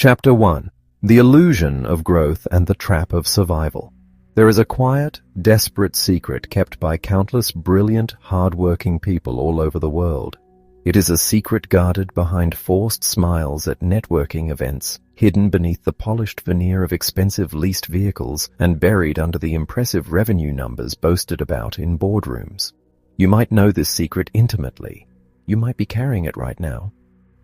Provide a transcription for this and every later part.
Chapter 1. The Illusion of Growth and the Trap of Survival. There is a quiet, desperate secret kept by countless brilliant, hard-working people all over the world. It is a secret guarded behind forced smiles at networking events, hidden beneath the polished veneer of expensive leased vehicles, and buried under the impressive revenue numbers boasted about in boardrooms. You might know this secret intimately. You might be carrying it right now.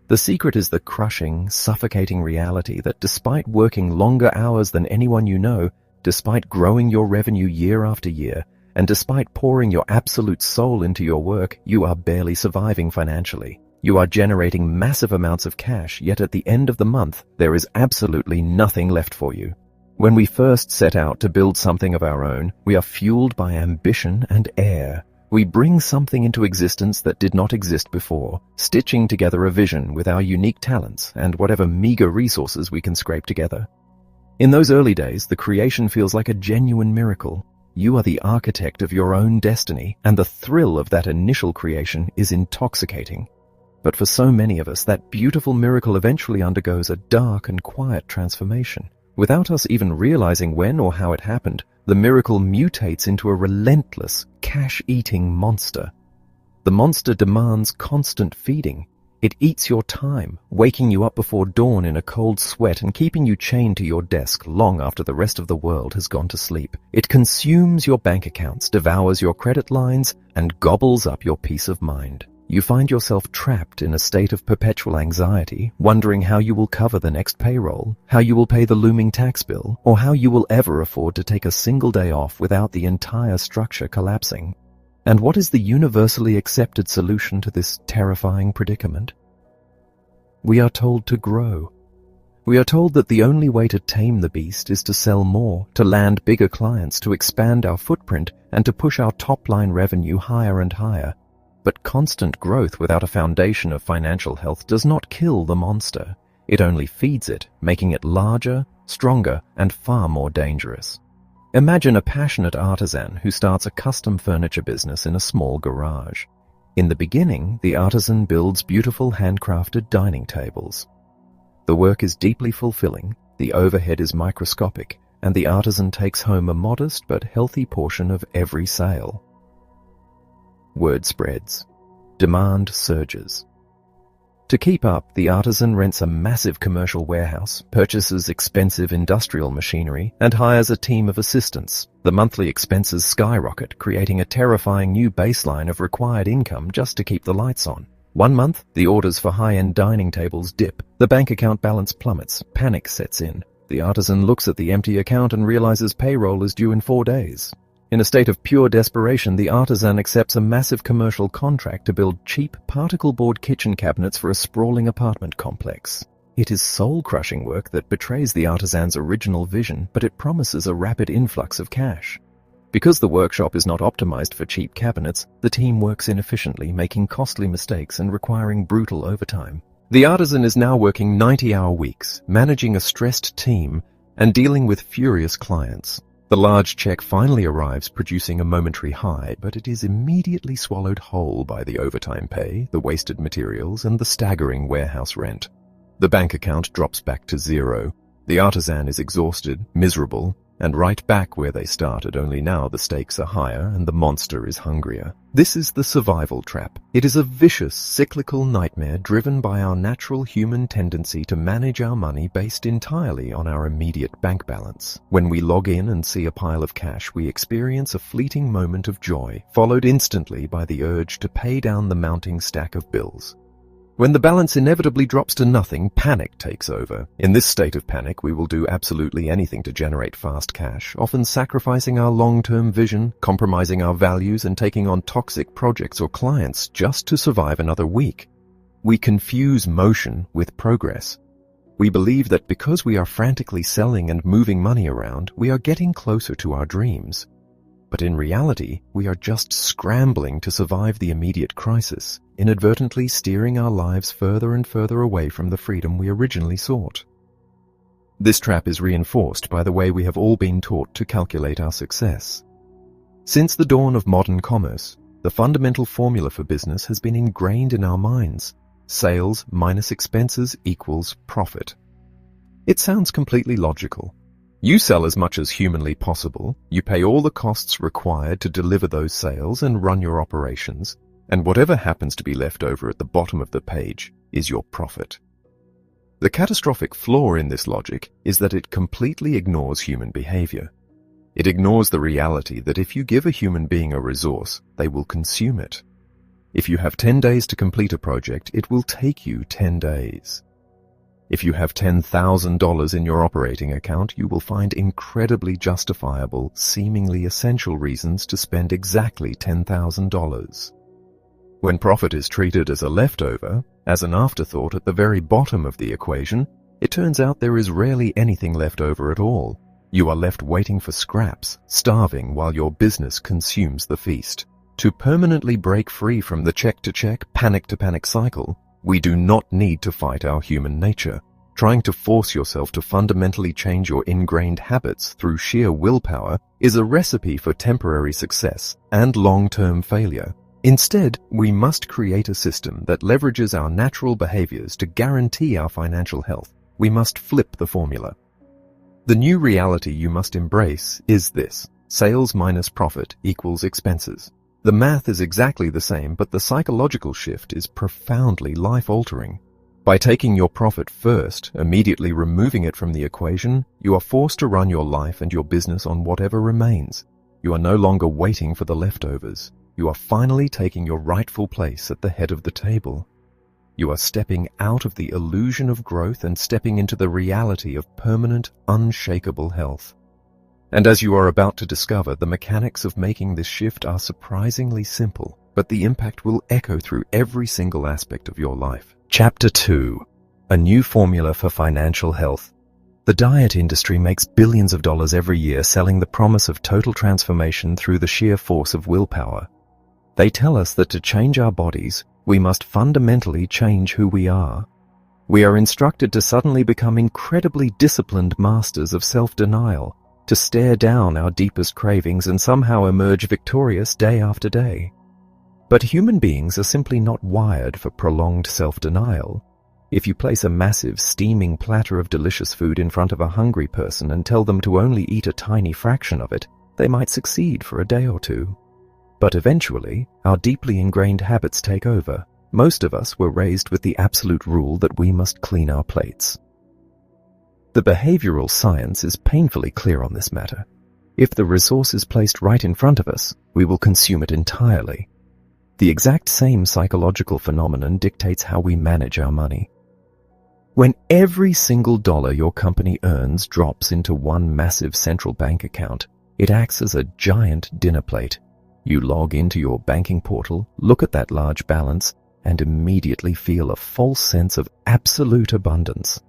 The secret is the crushing, suffocating reality that despite working longer hours than anyone you know, despite growing your revenue year after year, and despite pouring your absolute soul into your work, you are barely surviving financially. You are generating massive amounts of cash, yet at the end of the month, there is absolutely nothing left for you. When we first set out to build something of our own, we are fueled by ambition and air. We bring something into existence that did not exist before, stitching together a vision with our unique talents and whatever meager resources we can scrape together. In those early days, the creation feels like a genuine miracle. You are the architect of your own destiny, and the thrill of that initial creation is intoxicating. But for so many of us, that beautiful miracle eventually undergoes a dark and quiet transformation. Without us even realizing when or how it happened, the miracle mutates into a relentless, cash-eating monster. The monster demands constant feeding. It eats your time, waking you up before dawn in a cold sweat and keeping you chained to your desk long after the rest of the world has gone to sleep. It consumes your bank accounts, devours your credit lines, and gobbles up your peace of mind. You find yourself trapped in a state of perpetual anxiety, wondering how you will cover the next payroll, how you will pay the looming tax bill, or how you will ever afford to take a single day off without the entire structure collapsing. And what is the universally accepted solution to this terrifying predicament? We are told to grow. We are told that the only way to tame the beast is to sell more, to land bigger clients, to expand our footprint, and to push our top-line revenue higher and higher. But constant growth without a foundation of financial health does not kill the monster. It only feeds it, making it larger, stronger, and far more dangerous. Imagine a passionate artisan who starts a custom furniture business in a small garage. In the beginning, the artisan builds beautiful handcrafted dining tables. The work is deeply fulfilling, the overhead is microscopic, and the artisan takes home a modest but healthy portion of every sale. Word spreads. Demand surges. To keep up, the artisan rents a massive commercial warehouse, purchases expensive industrial machinery, and hires a team of assistants. The monthly expenses skyrocket, creating a terrifying new baseline of required income just to keep the lights on. One month, the orders for high-end dining tables dip. The bank account balance plummets. Panic sets in. The artisan looks at the empty account and realizes payroll is due in 4 days. In a state of pure desperation, the artisan accepts a massive commercial contract to build cheap particle board kitchen cabinets for a sprawling apartment complex. It is soul-crushing work that betrays the artisan's original vision, but it promises a rapid influx of cash. Because the workshop is not optimized for cheap cabinets, the team works inefficiently, making costly mistakes and requiring brutal overtime. The artisan is now working 90-hour weeks, managing a stressed team, and dealing with furious clients. The large check finally arrives, producing a momentary high, but it is immediately swallowed whole by the overtime pay, the wasted materials, and the staggering warehouse rent. The bank account drops back to zero. The artisan is exhausted, miserable, and right back where they started, only now the stakes are higher and the monster is hungrier. This is the survival trap. It is a vicious, cyclical nightmare driven by our natural human tendency to manage our money based entirely on our immediate bank balance. When we log in and see a pile of cash, we experience a fleeting moment of joy, followed instantly by the urge to pay down the mounting stack of bills. When the balance inevitably drops to nothing, panic takes over. In this state of panic, we will do absolutely anything to generate fast cash, often sacrificing our long-term vision, compromising our values, and taking on toxic projects or clients just to survive another week. We confuse motion with progress. We believe that because we are frantically selling and moving money around, we are getting closer to our dreams. But in reality, we are just scrambling to survive the immediate crisis, inadvertently steering our lives further and further away from the freedom we originally sought. This trap is reinforced by the way we have all been taught to calculate our success. Since the dawn of modern commerce, the fundamental formula for business has been ingrained in our minds. Sales minus expenses equals profit. It sounds completely logical. You sell as much as humanly possible, you pay all the costs required to deliver those sales and run your operations, and whatever happens to be left over at the bottom of the page is your profit. The catastrophic flaw in this logic is that it completely ignores human behavior. It ignores the reality that if you give a human being a resource, they will consume it. If you have 10 days to complete a project, it will take you 10 days. If you have $10,000 in your operating account, you will find incredibly justifiable, seemingly essential reasons to spend exactly $10,000. When profit is treated as a leftover, as an afterthought at the very bottom of the equation, it turns out there is rarely anything left over at all. You are left waiting for scraps, starving while your business consumes the feast. To permanently break free from the check-to-check, panic-to-panic cycle, we do not need to fight our human nature. Trying to force yourself to fundamentally change your ingrained habits through sheer willpower is a recipe for temporary success and long-term failure. Instead, we must create a system that leverages our natural behaviors to guarantee our financial health. We must flip the formula. The new reality you must embrace is this: sales minus profit equals expenses. The math is exactly the same, but the psychological shift is profoundly life-altering. By taking your profit first, immediately removing it from the equation, you are forced to run your life and your business on whatever remains. You are no longer waiting for the leftovers. You are finally taking your rightful place at the head of the table. You are stepping out of the illusion of growth and stepping into the reality of permanent, unshakable health. And as you are about to discover, the mechanics of making this shift are surprisingly simple, but the impact will echo through every single aspect of your life. Chapter 2. A new formula for financial health. The diet industry makes billions of dollars every year selling the promise of total transformation through the sheer force of willpower. They tell us that to change our bodies, we must fundamentally change who we are. We are instructed to suddenly become incredibly disciplined masters of self-denial, to stare down our deepest cravings and somehow emerge victorious day after day. But human beings are simply not wired for prolonged self-denial. If you place a massive, steaming platter of delicious food in front of a hungry person and tell them to only eat a tiny fraction of it, they might succeed for a day or two. But eventually, our deeply ingrained habits take over. Most of us were raised with the absolute rule that we must clean our plates. The behavioral science is painfully clear on this matter. If the resource is placed right in front of us, we will consume it entirely. The exact same psychological phenomenon dictates how we manage our money. When every single dollar your company earns drops into one massive central bank account, it acts as a giant dinner plate. You log into your banking portal, look at that large balance, and immediately feel a false sense of absolute abundance.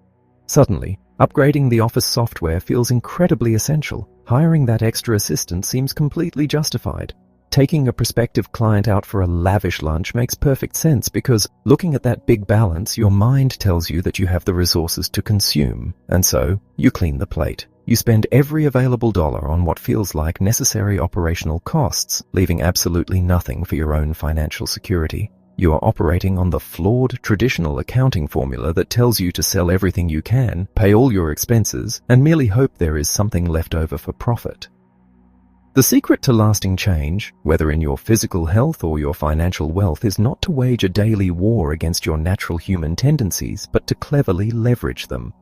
Suddenly, upgrading the office software feels incredibly essential. Hiring that extra assistant seems completely justified. Taking a prospective client out for a lavish lunch makes perfect sense because, looking at that big balance, your mind tells you that you have the resources to consume, and so you clean the plate. You spend every available dollar on what feels like necessary operational costs, leaving absolutely nothing for your own financial security. You are operating on the flawed traditional accounting formula that tells you to sell everything you can, pay all your expenses, and merely hope there is something left over for profit. The secret to lasting change, whether in your physical health or your financial wealth, is not to wage a daily war against your natural human tendencies, but to cleverly leverage them.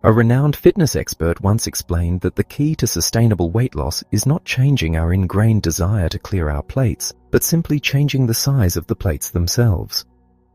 A renowned fitness expert once explained that the key to sustainable weight loss is not changing our ingrained desire to clear our plates, but simply changing the size of the plates themselves.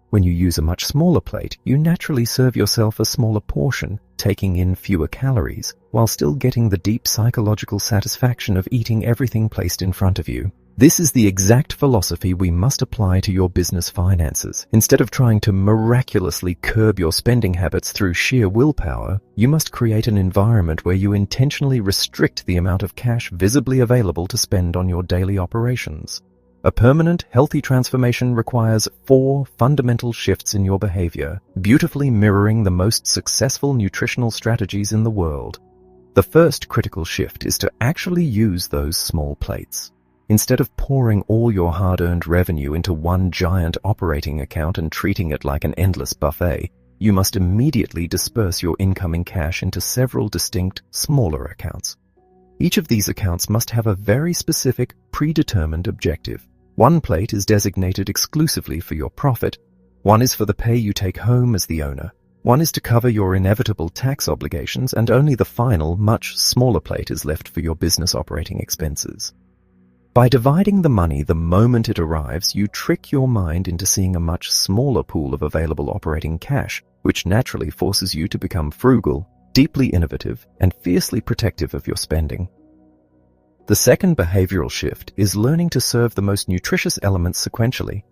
When you use a much smaller plate, you naturally serve yourself a smaller portion, taking in fewer calories, while still getting the deep psychological satisfaction of eating everything placed in front of you. This is the exact philosophy we must apply to your business finances. Instead of trying to miraculously curb your spending habits through sheer willpower, you must create an environment where you intentionally restrict the amount of cash visibly available to spend on your daily operations. A permanent, healthy transformation requires 4 fundamental shifts in your behavior, beautifully mirroring the most successful nutritional strategies in the world. The first critical shift is to actually use those small plates. Instead of pouring all your hard-earned revenue into one giant operating account and treating it like an endless buffet, you must immediately disperse your incoming cash into several distinct, smaller accounts. Each of these accounts must have a very specific, predetermined objective. One plate is designated exclusively for your profit. One is for the pay you take home as the owner. One is to cover your inevitable tax obligations, and only the final, much smaller plate is left for your business operating expenses. By dividing the money the moment it arrives, you trick your mind into seeing a much smaller pool of available operating cash, which naturally forces you to become frugal, deeply innovative, and fiercely protective of your spending. The second behavioral shift is learning to serve the most nutritious elements sequentially.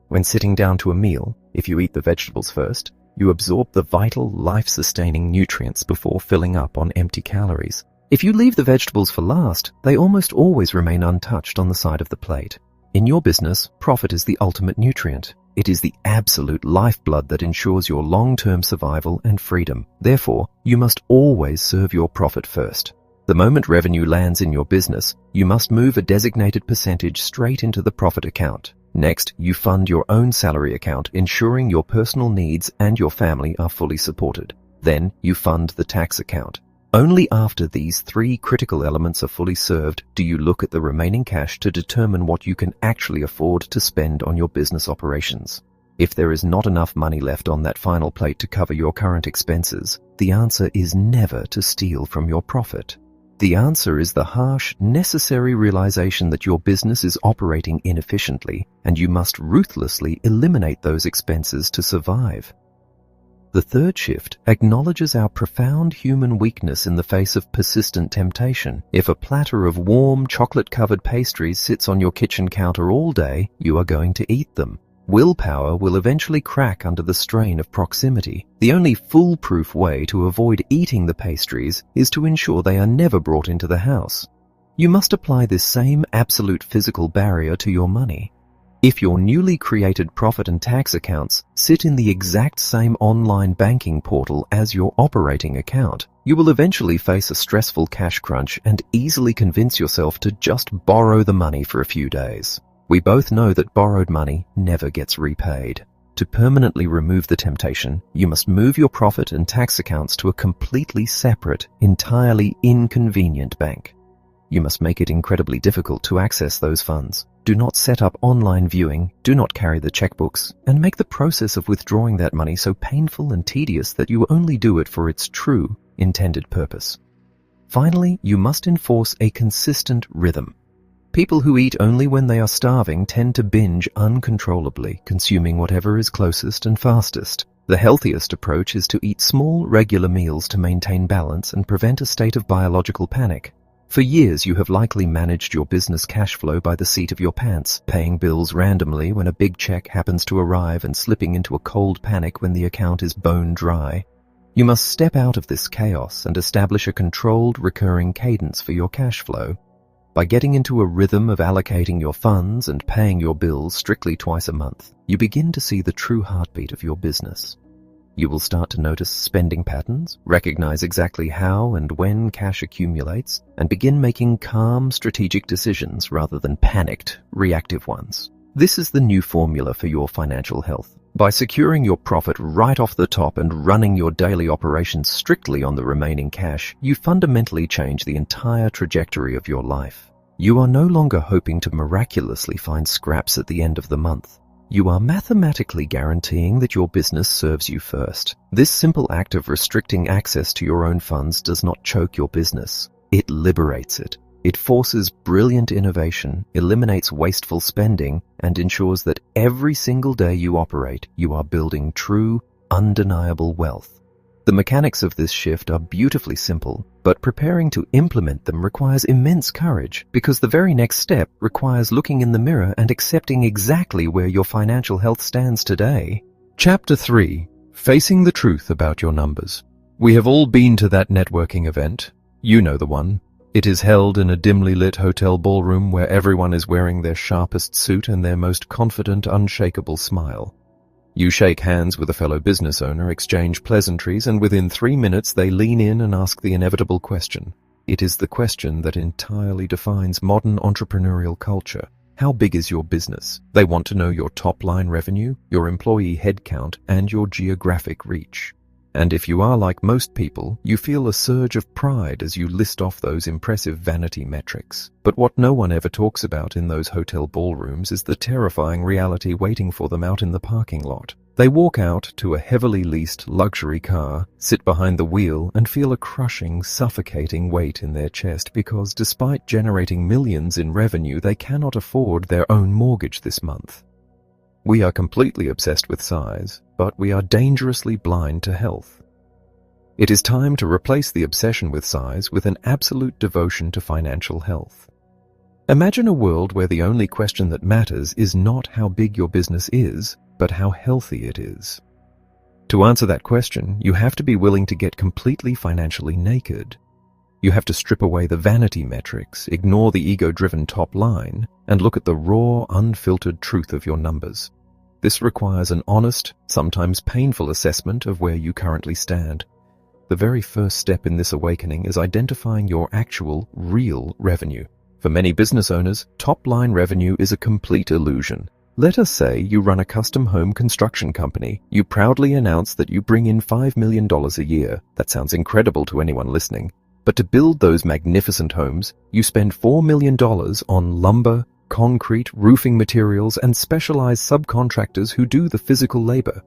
When sitting down to a meal, if you eat the vegetables first, you absorb the vital, life-sustaining nutrients before filling up on empty calories. If you leave the vegetables for last, they almost always remain untouched on the side of the plate. In your business, profit is the ultimate nutrient. It is the absolute lifeblood that ensures your long-term survival and freedom. Therefore, you must always serve your profit first. The moment revenue lands in your business, you must move a designated percentage straight into the profit account. Next, you fund your own salary account, ensuring your personal needs and your family are fully supported. Then, you fund the tax account. Only after these three critical elements are fully served do you look at the remaining cash to determine what you can actually afford to spend on your business operations. If there is not enough money left on that final plate to cover your current expenses, the answer is never to steal from your profit. The answer is the harsh, necessary realization that your business is operating inefficiently, and you must ruthlessly eliminate those expenses to survive. The third shift acknowledges our profound human weakness in the face of persistent temptation. If a platter of warm, chocolate-covered pastries sits on your kitchen counter all day, you are going to eat them. Willpower will eventually crack under the strain of proximity. The only foolproof way to avoid eating the pastries is to ensure they are never brought into the house. You must apply this same absolute physical barrier to your money. If your newly created profit and tax accounts sit in the exact same online banking portal as your operating account, you will eventually face a stressful cash crunch and easily convince yourself to just borrow the money for a few days. We both know that borrowed money never gets repaid. To permanently remove the temptation, you must move your profit and tax accounts to a completely separate, entirely inconvenient bank. You must make it incredibly difficult to access those funds. Do not set up online viewing, do not carry the checkbooks, and make the process of withdrawing that money so painful and tedious that you only do it for its true, intended purpose. Finally, you must enforce a consistent rhythm. People who eat only when they are starving tend to binge uncontrollably, consuming whatever is closest and fastest. The healthiest approach is to eat small, regular meals to maintain balance and prevent a state of biological panic. For years, you have likely managed your business cash flow by the seat of your pants, paying bills randomly when a big check happens to arrive and slipping into a cold panic when the account is bone dry. You must step out of this chaos and establish a controlled, recurring cadence for your cash flow. By getting into a rhythm of allocating your funds and paying your bills strictly twice a month, you begin to see the true heartbeat of your business. You will start to notice spending patterns, recognize exactly how and when cash accumulates, and begin making calm, strategic decisions rather than panicked, reactive ones. This is the new formula for your financial health. By securing your profit right off the top and running your daily operations strictly on the remaining cash, you fundamentally change the entire trajectory of your life. You are no longer hoping to miraculously find scraps at the end of the month. You are mathematically guaranteeing that your business serves you first. This simple act of restricting access to your own funds does not choke your business. It liberates it. It forces brilliant innovation, eliminates wasteful spending, and ensures that every single day you operate, you are building true, undeniable wealth. The mechanics of this shift are beautifully simple, but preparing to implement them requires immense courage, because the very next step requires looking in the mirror and accepting exactly where your financial health stands today. Chapter 3. Facing the Truth About Your Numbers. We have all been to that networking event. You know the one. It is held in a dimly lit hotel ballroom where everyone is wearing their sharpest suit and their most confident, unshakable smile. You shake hands with a fellow business owner, exchange pleasantries, and within 3 minutes they lean in and ask the inevitable question. It is the question that entirely defines modern entrepreneurial culture. How big is your business? They want to know your top-line revenue, your employee headcount, and your geographic reach. And if you are like most people, you feel a surge of pride as you list off those impressive vanity metrics. But what no one ever talks about in those hotel ballrooms is the terrifying reality waiting for them out in the parking lot. They walk out to a heavily leased luxury car, sit behind the wheel, and feel a crushing, suffocating weight in their chest because despite generating millions in revenue, they cannot afford their own mortgage this month. We are completely obsessed with size, but we are dangerously blind to health. It is time to replace the obsession with size with an absolute devotion to financial health. Imagine a world where the only question that matters is not how big your business is, but how healthy it is. To answer that question, you have to be willing to get completely financially naked. You have to strip away the vanity metrics, ignore the ego-driven top line, and look at the raw, unfiltered truth of your numbers. This requires an honest, sometimes painful assessment of where you currently stand. The very first step in this awakening is identifying your actual, real revenue. For many business owners, top-line revenue is a complete illusion. Let us say you run a custom home construction company. You proudly announce that you bring in $5 million a year. That sounds incredible to anyone listening. But to build those magnificent homes, you spend $4 million on lumber, concrete, roofing materials, and specialized subcontractors who do the physical labor.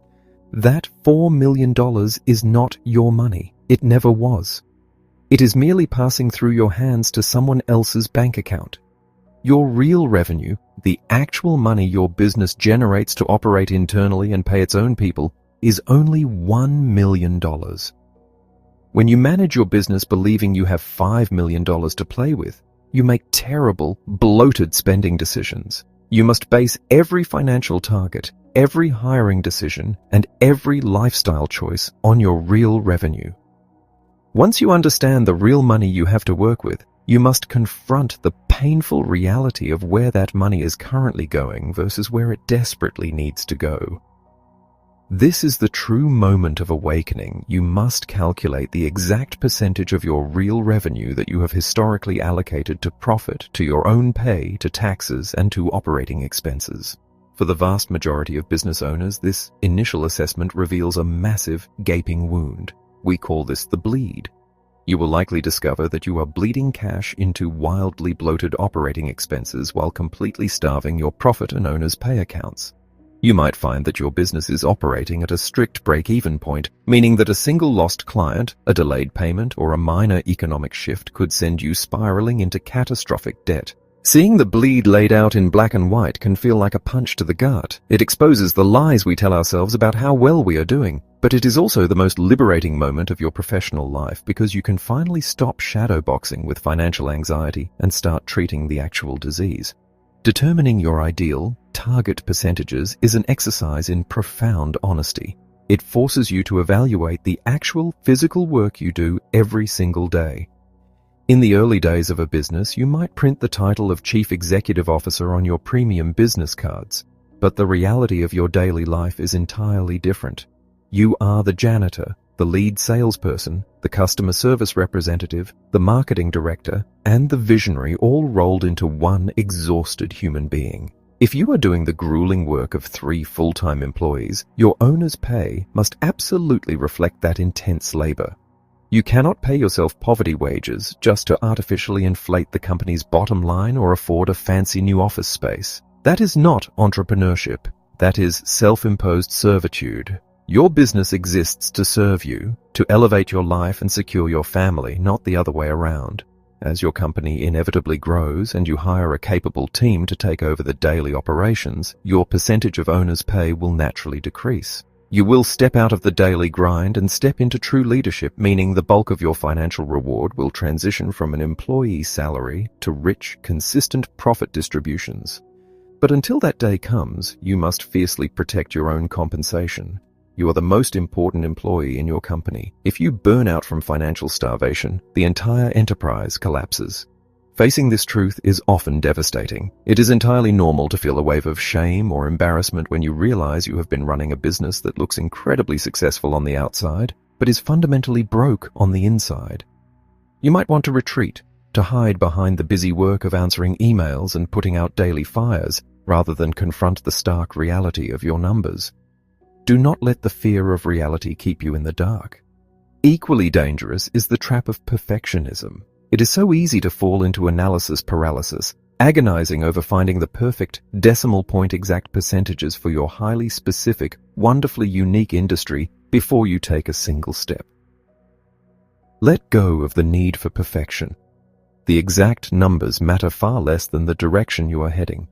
That $4 million is not your money. It never was. It is merely passing through your hands to someone else's bank account. Your real revenue, the actual money your business generates to operate internally and pay its own people, is only $1 million. When you manage your business believing you have $5 million to play with, you make terrible, bloated spending decisions. You must base every financial target, every hiring decision, and every lifestyle choice on your real revenue. Once you understand the real money you have to work with, you must confront the painful reality of where that money is currently going versus where it desperately needs to go. This is the true moment of awakening. You must calculate the exact percentage of your real revenue that you have historically allocated to profit, to your own pay, to taxes, and to operating expenses. For the vast majority of business owners, this initial assessment reveals a massive, gaping wound. We call this the bleed. You will likely discover that you are bleeding cash into wildly bloated operating expenses while completely starving your profit and owner's pay accounts. You might find that your business is operating at a strict break-even point, meaning that a single lost client, a delayed payment, or a minor economic shift could send you spiraling into catastrophic debt. Seeing the bleed laid out in black and white can feel like a punch to the gut. It exposes the lies we tell ourselves about how well we are doing. But it is also the most liberating moment of your professional life because you can finally stop shadowboxing with financial anxiety and start treating the actual disease. Determining your ideal, target percentages is an exercise in profound honesty. It forces you to evaluate the actual physical work you do every single day. In the early days of a business, you might print the title of Chief Executive Officer on your premium business cards, but the reality of your daily life is entirely different. You are the janitor, the lead salesperson, the customer service representative, the marketing director, and the visionary all rolled into one exhausted human being. If you are doing the grueling work of 3 full-time employees, your owner's pay must absolutely reflect that intense labor. You cannot pay yourself poverty wages just to artificially inflate the company's bottom line or afford a fancy new office space. That is not entrepreneurship. That is self-imposed servitude. Your business exists to serve you, to elevate your life and secure your family, not the other way around. As your company inevitably grows and you hire a capable team to take over the daily operations, your percentage of owner's pay will naturally decrease. You will step out of the daily grind and step into true leadership, meaning the bulk of your financial reward will transition from an employee salary to rich, consistent profit distributions. But until that day comes, you must fiercely protect your own compensation. You are the most important employee in your company. If you burn out from financial starvation, the entire enterprise collapses. Facing this truth is often devastating. It is entirely normal to feel a wave of shame or embarrassment when you realize you have been running a business that looks incredibly successful on the outside, but is fundamentally broke on the inside. You might want to retreat, to hide behind the busy work of answering emails and putting out daily fires, rather than confront the stark reality of your numbers. Do not let the fear of reality keep you in the dark. Equally dangerous is the trap of perfectionism. It is so easy to fall into analysis paralysis, agonizing over finding the perfect decimal point exact percentages for your highly specific, wonderfully unique industry before you take a single step. Let go of the need for perfection. The exact numbers matter far less than the direction you are heading.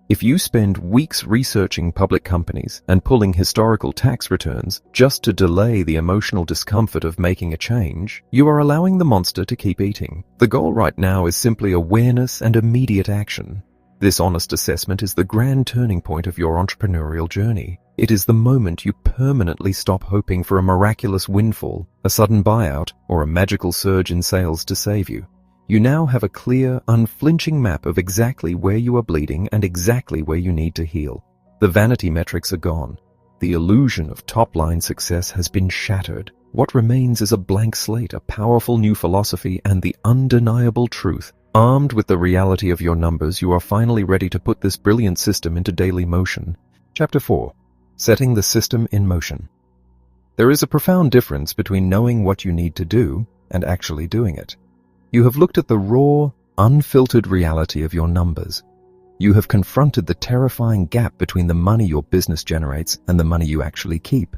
If you spend weeks researching public companies and pulling historical tax returns just to delay the emotional discomfort of making a change, you are allowing the monster to keep eating. The goal right now is simply awareness and immediate action. This honest assessment is the grand turning point of your entrepreneurial journey. It is the moment you permanently stop hoping for a miraculous windfall, a sudden buyout, or a magical surge in sales to save you. You now have a clear, unflinching map of exactly where you are bleeding and exactly where you need to heal. The vanity metrics are gone. The illusion of top-line success has been shattered. What remains is a blank slate, a powerful new philosophy, and the undeniable truth. Armed with the reality of your numbers, you are finally ready to put this brilliant system into daily motion. Chapter 4. Setting the system in motion. There is a profound difference between knowing what you need to do and actually doing it. You have looked at the raw, unfiltered reality of your numbers. You have confronted the terrifying gap between the money your business generates and the money you actually keep.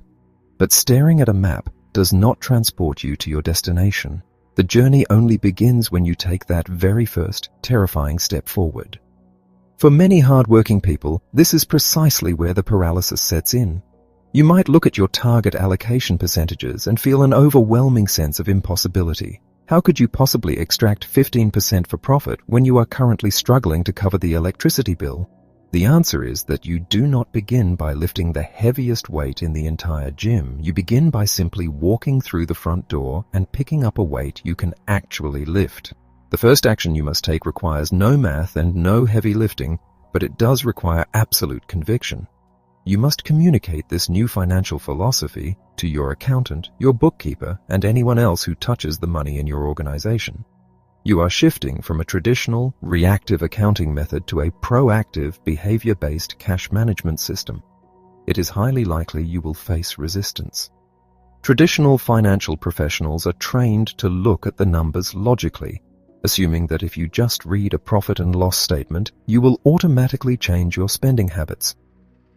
But staring at a map does not transport you to your destination. The journey only begins when you take that very first, terrifying step forward. For many hard-working people, this is precisely where the paralysis sets in. You might look at your target allocation percentages and feel an overwhelming sense of impossibility. How could you possibly extract 15% for profit when you are currently struggling to cover the electricity bill? The answer is that you do not begin by lifting the heaviest weight in the entire gym. You begin by simply walking through the front door and picking up a weight you can actually lift. The first action you must take requires no math and no heavy lifting, but it does require absolute conviction. You must communicate this new financial philosophy to your accountant, your bookkeeper, and anyone else who touches the money in your organization. You are shifting from a traditional, reactive accounting method to a proactive, behavior-based cash management system. It is highly likely you will face resistance. Traditional financial professionals are trained to look at the numbers logically, assuming that if you just read a profit and loss statement, you will automatically change your spending habits.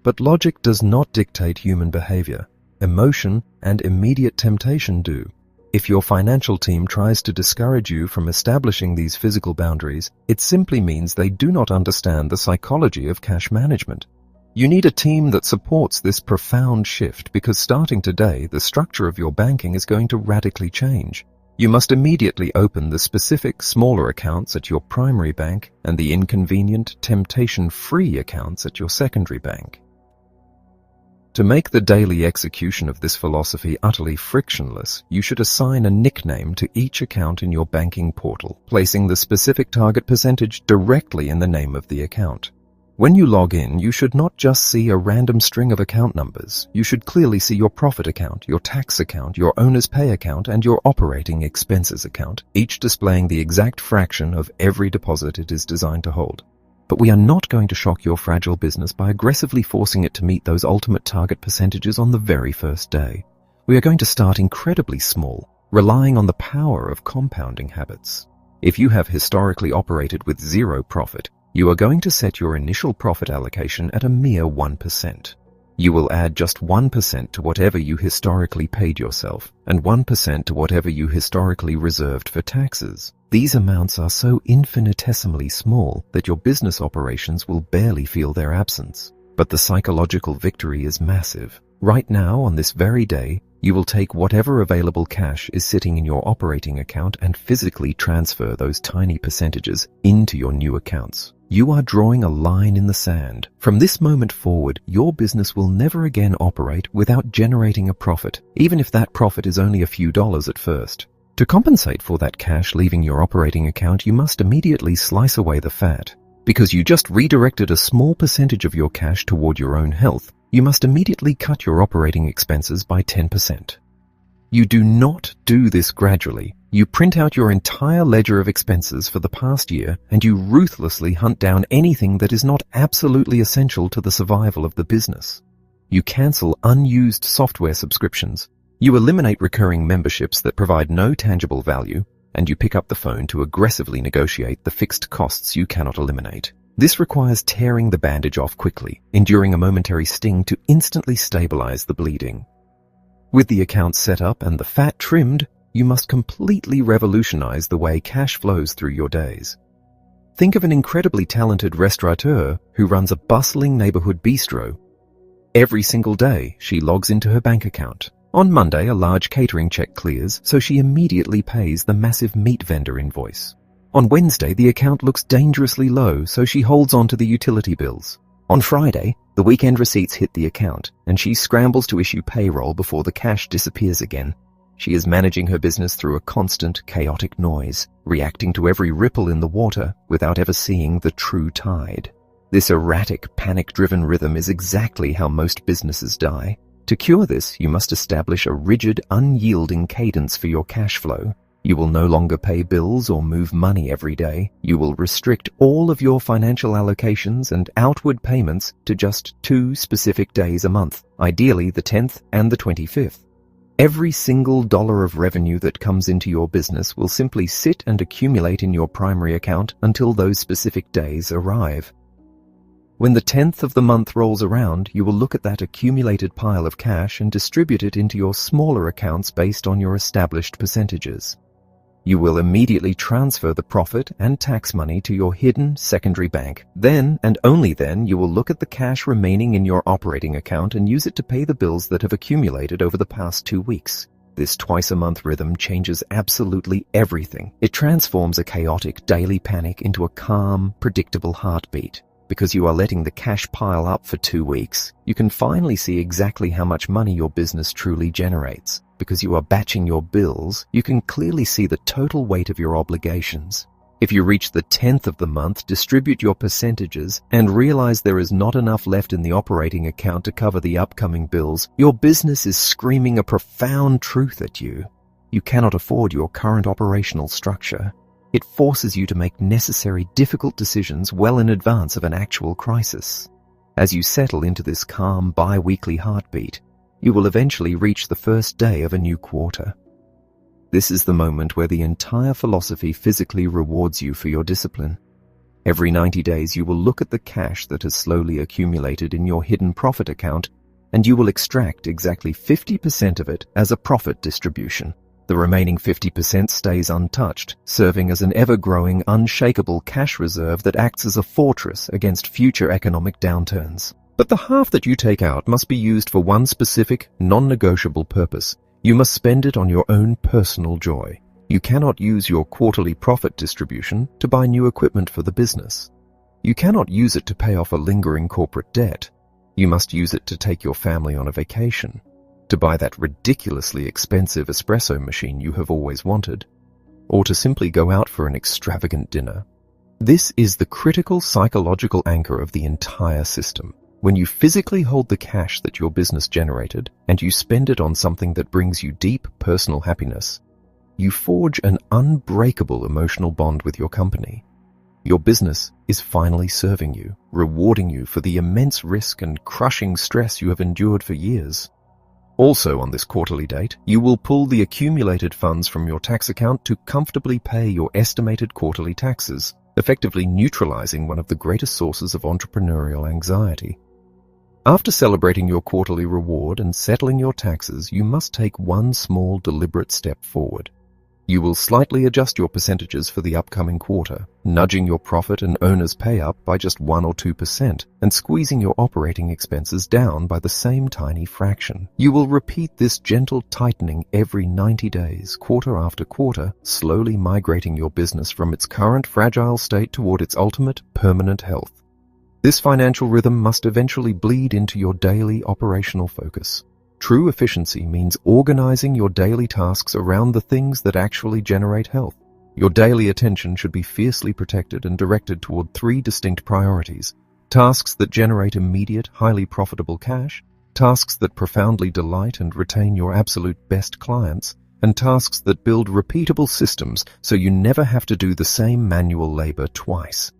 But logic does not dictate human behavior. Emotion and immediate temptation do. If your financial team tries to discourage you from establishing these physical boundaries, it simply means they do not understand the psychology of cash management. You need a team that supports this profound shift because starting today, the structure of your banking is going to radically change. You must immediately open the specific, smaller accounts at your primary bank and the inconvenient, temptation-free accounts at your secondary bank. To make the daily execution of this philosophy utterly frictionless, you should assign a nickname to each account in your banking portal, placing the specific target percentage directly in the name of the account. When you log in, you should not just see a random string of account numbers. You should clearly see your profit account, your tax account, your owner's pay account, and your operating expenses account, each displaying the exact fraction of every deposit it is designed to hold. But we are not going to shock your fragile business by aggressively forcing it to meet those ultimate target percentages on the very first day. We are going to start incredibly small, relying on the power of compounding habits. If you have historically operated with zero profit, you are going to set your initial profit allocation at a mere 1%. You will add just 1% to whatever you historically paid yourself, and 1% to whatever you historically reserved for taxes. These amounts are so infinitesimally small that your business operations will barely feel their absence. But the psychological victory is massive. Right now, on this very day, you will take whatever available cash is sitting in your operating account and physically transfer those tiny percentages into your new accounts. You are drawing a line in the sand. From this moment forward, your business will never again operate without generating a profit, even if that profit is only a few dollars at first. To compensate for that cash leaving your operating account, you must immediately slice away the fat. Because you just redirected a small percentage of your cash toward your own health, you must immediately cut your operating expenses by 10%. You do not do this gradually. You print out your entire ledger of expenses for the past year and you ruthlessly hunt down anything that is not absolutely essential to the survival of the business. You cancel unused software subscriptions. You eliminate recurring memberships that provide no tangible value, and you pick up the phone to aggressively negotiate the fixed costs you cannot eliminate. This requires tearing the bandage off quickly, enduring a momentary sting to instantly stabilize the bleeding. With the account set up and the fat trimmed, you must completely revolutionize the way cash flows through your days. Think of an incredibly talented restaurateur who runs a bustling neighborhood bistro. Every single day, she logs into her bank account. On Monday, a large catering check clears, so she immediately pays the massive meat vendor invoice. On Wednesday, the account looks dangerously low, so she holds on to the utility bills. On Friday, the weekend receipts hit the account, and she scrambles to issue payroll before the cash disappears again. She is managing her business through a constant, chaotic noise, reacting to every ripple in the water without ever seeing the true tide. This erratic, panic-driven rhythm is exactly how most businesses die. To cure this, you must establish a rigid, unyielding cadence for your cash flow. You will no longer pay bills or move money every day. You will restrict all of your financial allocations and outward payments to just 2 specific days a month, ideally the 10th and the 25th. Every single dollar of revenue that comes into your business will simply sit and accumulate in your primary account until those specific days arrive. When the 10th of the month rolls around, you will look at that accumulated pile of cash and distribute it into your smaller accounts based on your established percentages. You will immediately transfer the profit and tax money to your hidden secondary bank. Then, and only then, you will look at the cash remaining in your operating account and use it to pay the bills that have accumulated over the past 2 weeks. This twice-a-month rhythm changes absolutely everything. It transforms a chaotic daily panic into a calm, predictable heartbeat. Because you are letting the cash pile up for 2 weeks, you can finally see exactly how much money your business truly generates. Because you are batching your bills, you can clearly see the total weight of your obligations. If you reach the 10th of the month, distribute your percentages, and realize there is not enough left in the operating account to cover the upcoming bills, your business is screaming a profound truth at you. You cannot afford your current operational structure. It forces you to make necessary, difficult decisions well in advance of an actual crisis. As you settle into this calm, bi-weekly heartbeat, you will eventually reach the first day of a new quarter. This is the moment where the entire philosophy physically rewards you for your discipline. Every 90 days you will look at the cash that has slowly accumulated in your hidden profit account, and you will extract exactly 50% of it as a profit distribution. The remaining 50% stays untouched, serving as an ever-growing, unshakable cash reserve that acts as a fortress against future economic downturns. But the half that you take out must be used for one specific, non-negotiable purpose. You must spend it on your own personal joy. You cannot use your quarterly profit distribution to buy new equipment for the business. You cannot use it to pay off a lingering corporate debt. You must use it to take your family on a vacation, to buy that ridiculously expensive espresso machine you have always wanted, or to simply go out for an extravagant dinner. This is the critical psychological anchor of the entire system. When you physically hold the cash that your business generated and you spend it on something that brings you deep personal happiness, you forge an unbreakable emotional bond with your company. Your business is finally serving you, rewarding you for the immense risk and crushing stress you have endured for years. Also on this quarterly date, you will pull the accumulated funds from your tax account to comfortably pay your estimated quarterly taxes, effectively neutralizing one of the greatest sources of entrepreneurial anxiety. After celebrating your quarterly reward and settling your taxes, you must take one small, deliberate step forward. You will slightly adjust your percentages for the upcoming quarter, nudging your profit and owner's pay up by just 1 or 2% and squeezing your operating expenses down by the same tiny fraction. You will repeat this gentle tightening every 90 days, quarter after quarter, slowly migrating your business from its current fragile state toward its ultimate permanent health. This financial rhythm must eventually bleed into your daily operational focus. True efficiency means organizing your daily tasks around the things that actually generate health. Your daily attention should be fiercely protected and directed toward 3 distinct priorities: tasks that generate immediate, highly profitable cash, tasks that profoundly delight and retain your absolute best clients, and tasks that build repeatable systems so you never have to do the same manual labor twice.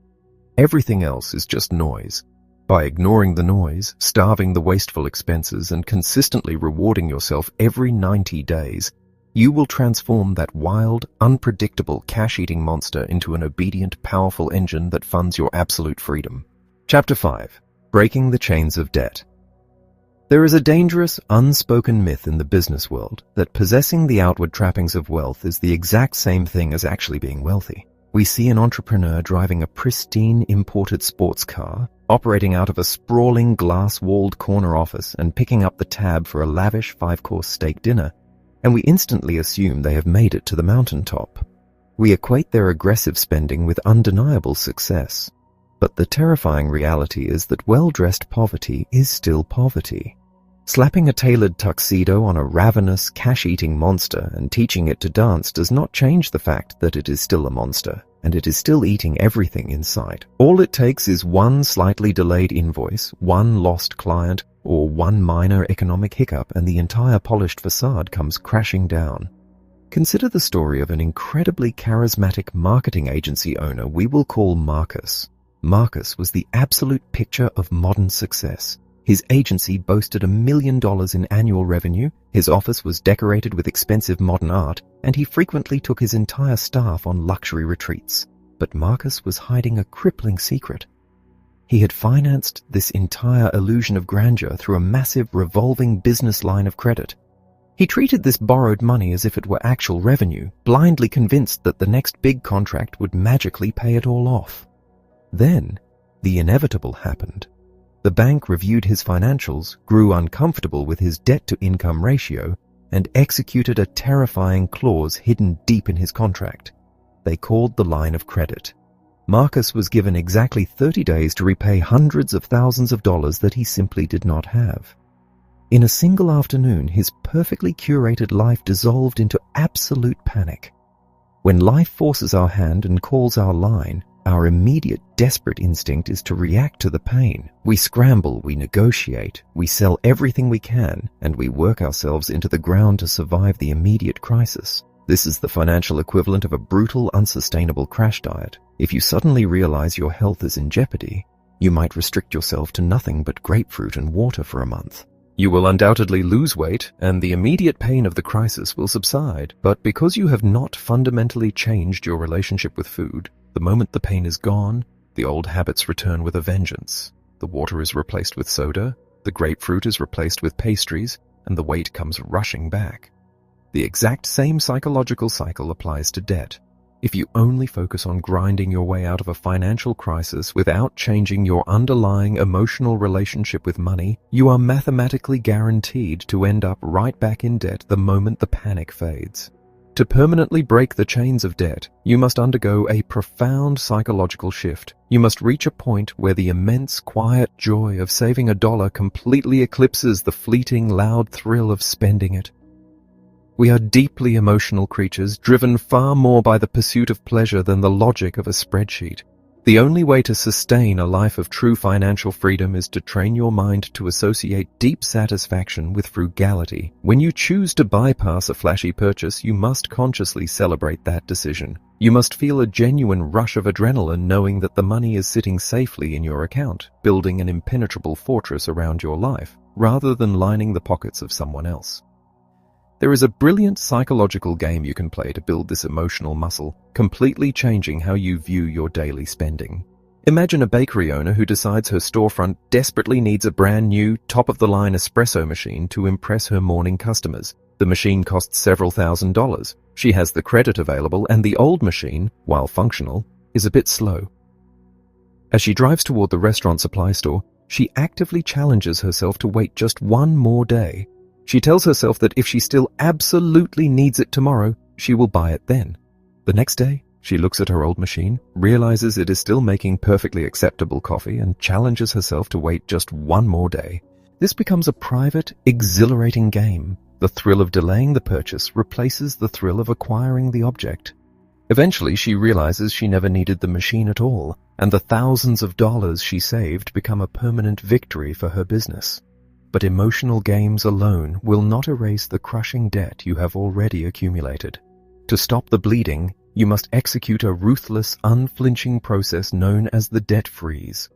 Everything else is just noise. By ignoring the noise, starving the wasteful expenses, and consistently rewarding yourself every 90 days, you will transform that wild, unpredictable, cash-eating monster into an obedient, powerful engine that funds your absolute freedom. Chapter 5. Breaking the Chains of Debt. There is a dangerous, unspoken myth in the business world that possessing the outward trappings of wealth is the exact same thing as actually being wealthy. We see an entrepreneur driving a pristine imported sports car, operating out of a sprawling glass-walled corner office and picking up the tab for a lavish 5-course steak dinner, and we instantly assume they have made it to the mountaintop. We equate their aggressive spending with undeniable success. But the terrifying reality is that well-dressed poverty is still poverty. Slapping a tailored tuxedo on a ravenous, cash-eating monster and teaching it to dance does not change the fact that it is still a monster, and it is still eating everything in sight. All it takes is one slightly delayed invoice, one lost client, or one minor economic hiccup, and the entire polished facade comes crashing down. Consider the story of an incredibly charismatic marketing agency owner we will call Marcus. Marcus was the absolute picture of modern success. His agency boasted $1 million in annual revenue, his office was decorated with expensive modern art, and he frequently took his entire staff on luxury retreats. But Marcus was hiding a crippling secret. He had financed this entire illusion of grandeur through a massive revolving business line of credit. He treated this borrowed money as if it were actual revenue, blindly convinced that the next big contract would magically pay it all off. Then, the inevitable happened. The bank reviewed his financials, grew uncomfortable with his debt-to-income ratio, and executed a terrifying clause hidden deep in his contract. They called the line of credit. Marcus was given exactly 30 days to repay hundreds of thousands of dollars that he simply did not have. In a single afternoon, his perfectly curated life dissolved into absolute panic. When life forces our hand and calls our line, our immediate, desperate instinct is to react to the pain. We scramble, we negotiate, we sell everything we can, and we work ourselves into the ground to survive the immediate crisis. This is the financial equivalent of a brutal, unsustainable crash diet. If you suddenly realize your health is in jeopardy, you might restrict yourself to nothing but grapefruit and water for a month. You will undoubtedly lose weight, and the immediate pain of the crisis will subside, but because you have not fundamentally changed your relationship with food, the moment the pain is gone, the old habits return with a vengeance. The water is replaced with soda, the grapefruit is replaced with pastries, and the weight comes rushing back. The exact same psychological cycle applies to debt. If you only focus on grinding your way out of a financial crisis without changing your underlying emotional relationship with money, you are mathematically guaranteed to end up right back in debt the moment the panic fades. To permanently break the chains of debt, you must undergo a profound psychological shift. You must reach a point where the immense, quiet joy of saving $1 completely eclipses the fleeting, loud thrill of spending it. We are deeply emotional creatures, driven far more by the pursuit of pleasure than the logic of a spreadsheet. The only way to sustain a life of true financial freedom is to train your mind to associate deep satisfaction with frugality. When you choose to bypass a flashy purchase, you must consciously celebrate that decision. You must feel a genuine rush of adrenaline knowing that the money is sitting safely in your account, building an impenetrable fortress around your life, rather than lining the pockets of someone else. There is a brilliant psychological game you can play to build this emotional muscle, completely changing how you view your daily spending. Imagine a bakery owner who decides her storefront desperately needs a brand new, top-of-the-line espresso machine to impress her morning customers. The machine costs several $1,000s. She has the credit available, and the old machine, while functional, is a bit slow. As she drives toward the restaurant supply store, she actively challenges herself to wait just one more day. She tells herself that if she still absolutely needs it tomorrow, she will buy it then. The next day, she looks at her old machine, realizes it is still making perfectly acceptable coffee, and challenges herself to wait just one more day. This becomes a private, exhilarating game. The thrill of delaying the purchase replaces the thrill of acquiring the object. Eventually, she realizes she never needed the machine at all, and the thousands of dollars she saved become a permanent victory for her business. but emotional games alone will not erase the crushing debt you have already accumulated. To stop the bleeding, you must execute a ruthless, unflinching process known as the debt freeze.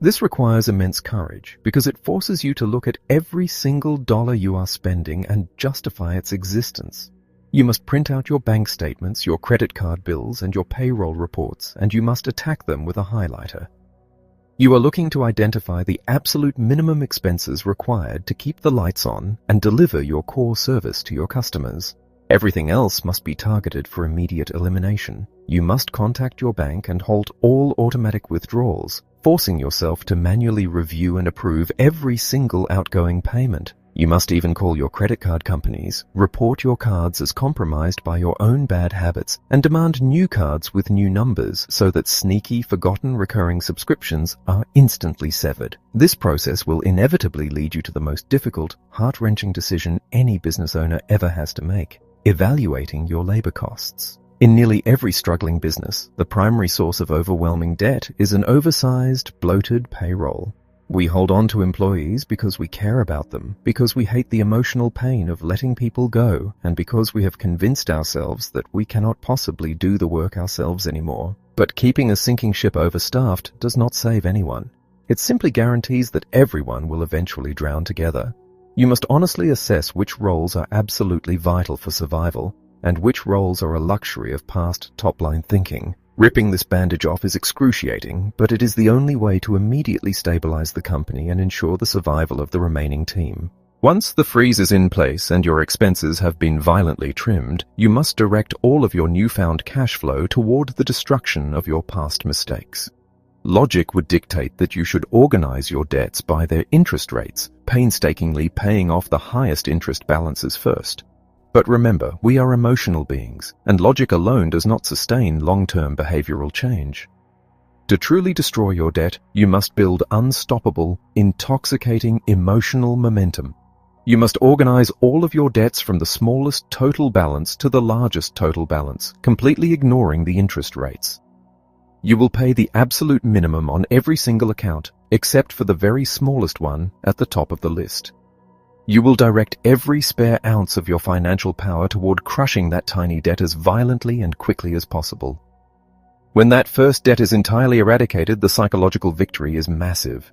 This requires immense courage because it forces you to look at every single dollar you are spending and justify its existence. You must print out your bank statements, your credit card bills, and your payroll reports, and you must attack them with a highlighter. You are looking to identify the absolute minimum expenses required to keep the lights on and deliver your core service to your customers. Everything else must be targeted for immediate elimination. You must contact your bank and halt all automatic withdrawals, forcing yourself to manually review and approve every single outgoing payment. You must even call your credit card companies, report your cards as compromised by your own bad habits, and demand new cards with new numbers so that sneaky, forgotten recurring subscriptions are instantly severed. This process will inevitably lead you to the most difficult, heart-wrenching decision any business owner ever has to make: evaluating your labor costs. In nearly every struggling business, the primary source of overwhelming debt is an oversized, bloated payroll. We hold on to employees because we care about them, because we hate the emotional pain of letting people go, and because we have convinced ourselves that we cannot possibly do the work ourselves anymore. But keeping a sinking ship overstaffed does not save anyone. It simply guarantees that everyone will eventually drown together. You must honestly assess which roles are absolutely vital for survival, and which roles are a luxury of past top-line thinking. Ripping this bandage off is excruciating, but it is the only way to immediately stabilize the company and ensure the survival of the remaining team. Once the freeze is in place and your expenses have been violently trimmed, you must direct all of your newfound cash flow toward the destruction of your past mistakes. Logic would dictate that you should organize your debts by their interest rates, painstakingly paying off the highest interest balances first. But remember, we are emotional beings, and logic alone does not sustain long-term behavioral change. To truly destroy your debt, you must build unstoppable, intoxicating emotional momentum. You must organize all of your debts from the smallest total balance to the largest total balance, completely ignoring the interest rates. You will pay the absolute minimum on every single account, except for the very smallest one at the top of the list. You will direct every spare ounce of your financial power toward crushing that tiny debt as violently and quickly as possible. When that first debt is entirely eradicated, the psychological victory is massive.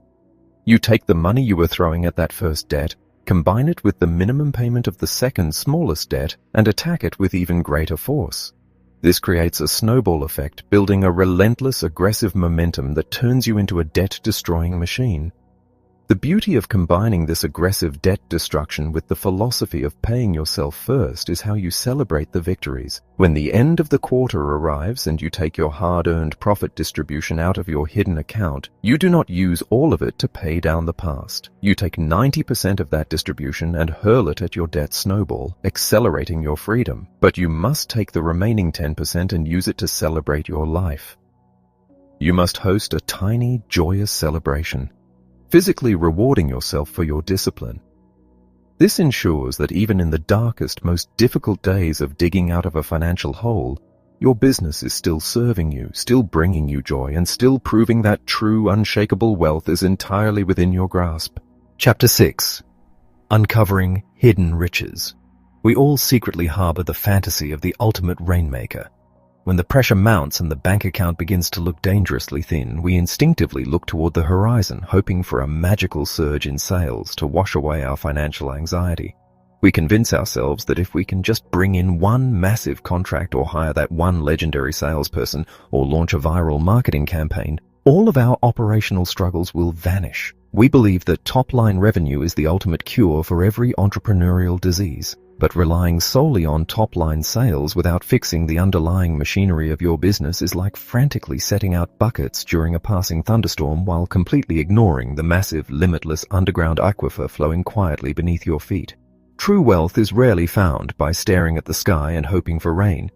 You take the money you were throwing at that first debt, combine it with the minimum payment of the second smallest debt, and attack it with even greater force. This creates a snowball effect, building a relentless, aggressive momentum that turns you into a debt-destroying machine. The beauty of combining this aggressive debt destruction with the philosophy of paying yourself first is how you celebrate the victories. When the end of the quarter arrives and you take your hard-earned profit distribution out of your hidden account, you do not use all of it to pay down the past. You take 90% of that distribution and hurl it at your debt snowball, accelerating your freedom. But you must take the remaining 10% and use it to celebrate your life. You must host a tiny, joyous celebration, physically rewarding yourself for your discipline. This ensures that even in the darkest, most difficult days of digging out of a financial hole, your business is still serving you, still bringing you joy, and still proving that true, unshakable wealth is entirely within your grasp. Chapter 6. Uncovering Hidden Riches. We all secretly harbor the fantasy of the ultimate rainmaker. When the pressure mounts and the bank account begins to look dangerously thin, we instinctively look toward the horizon, hoping for a magical surge in sales to wash away our financial anxiety. We convince ourselves that if we can just bring in one massive contract or hire that one legendary salesperson or launch a viral marketing campaign, all of our operational struggles will vanish. We believe that top-line revenue is the ultimate cure for every entrepreneurial disease. But relying solely on top-line sales without fixing the underlying machinery of your business is like frantically setting out buckets during a passing thunderstorm while completely ignoring the massive, limitless underground aquifer flowing quietly beneath your feet. True wealth is rarely found by staring at the sky and hoping for rain.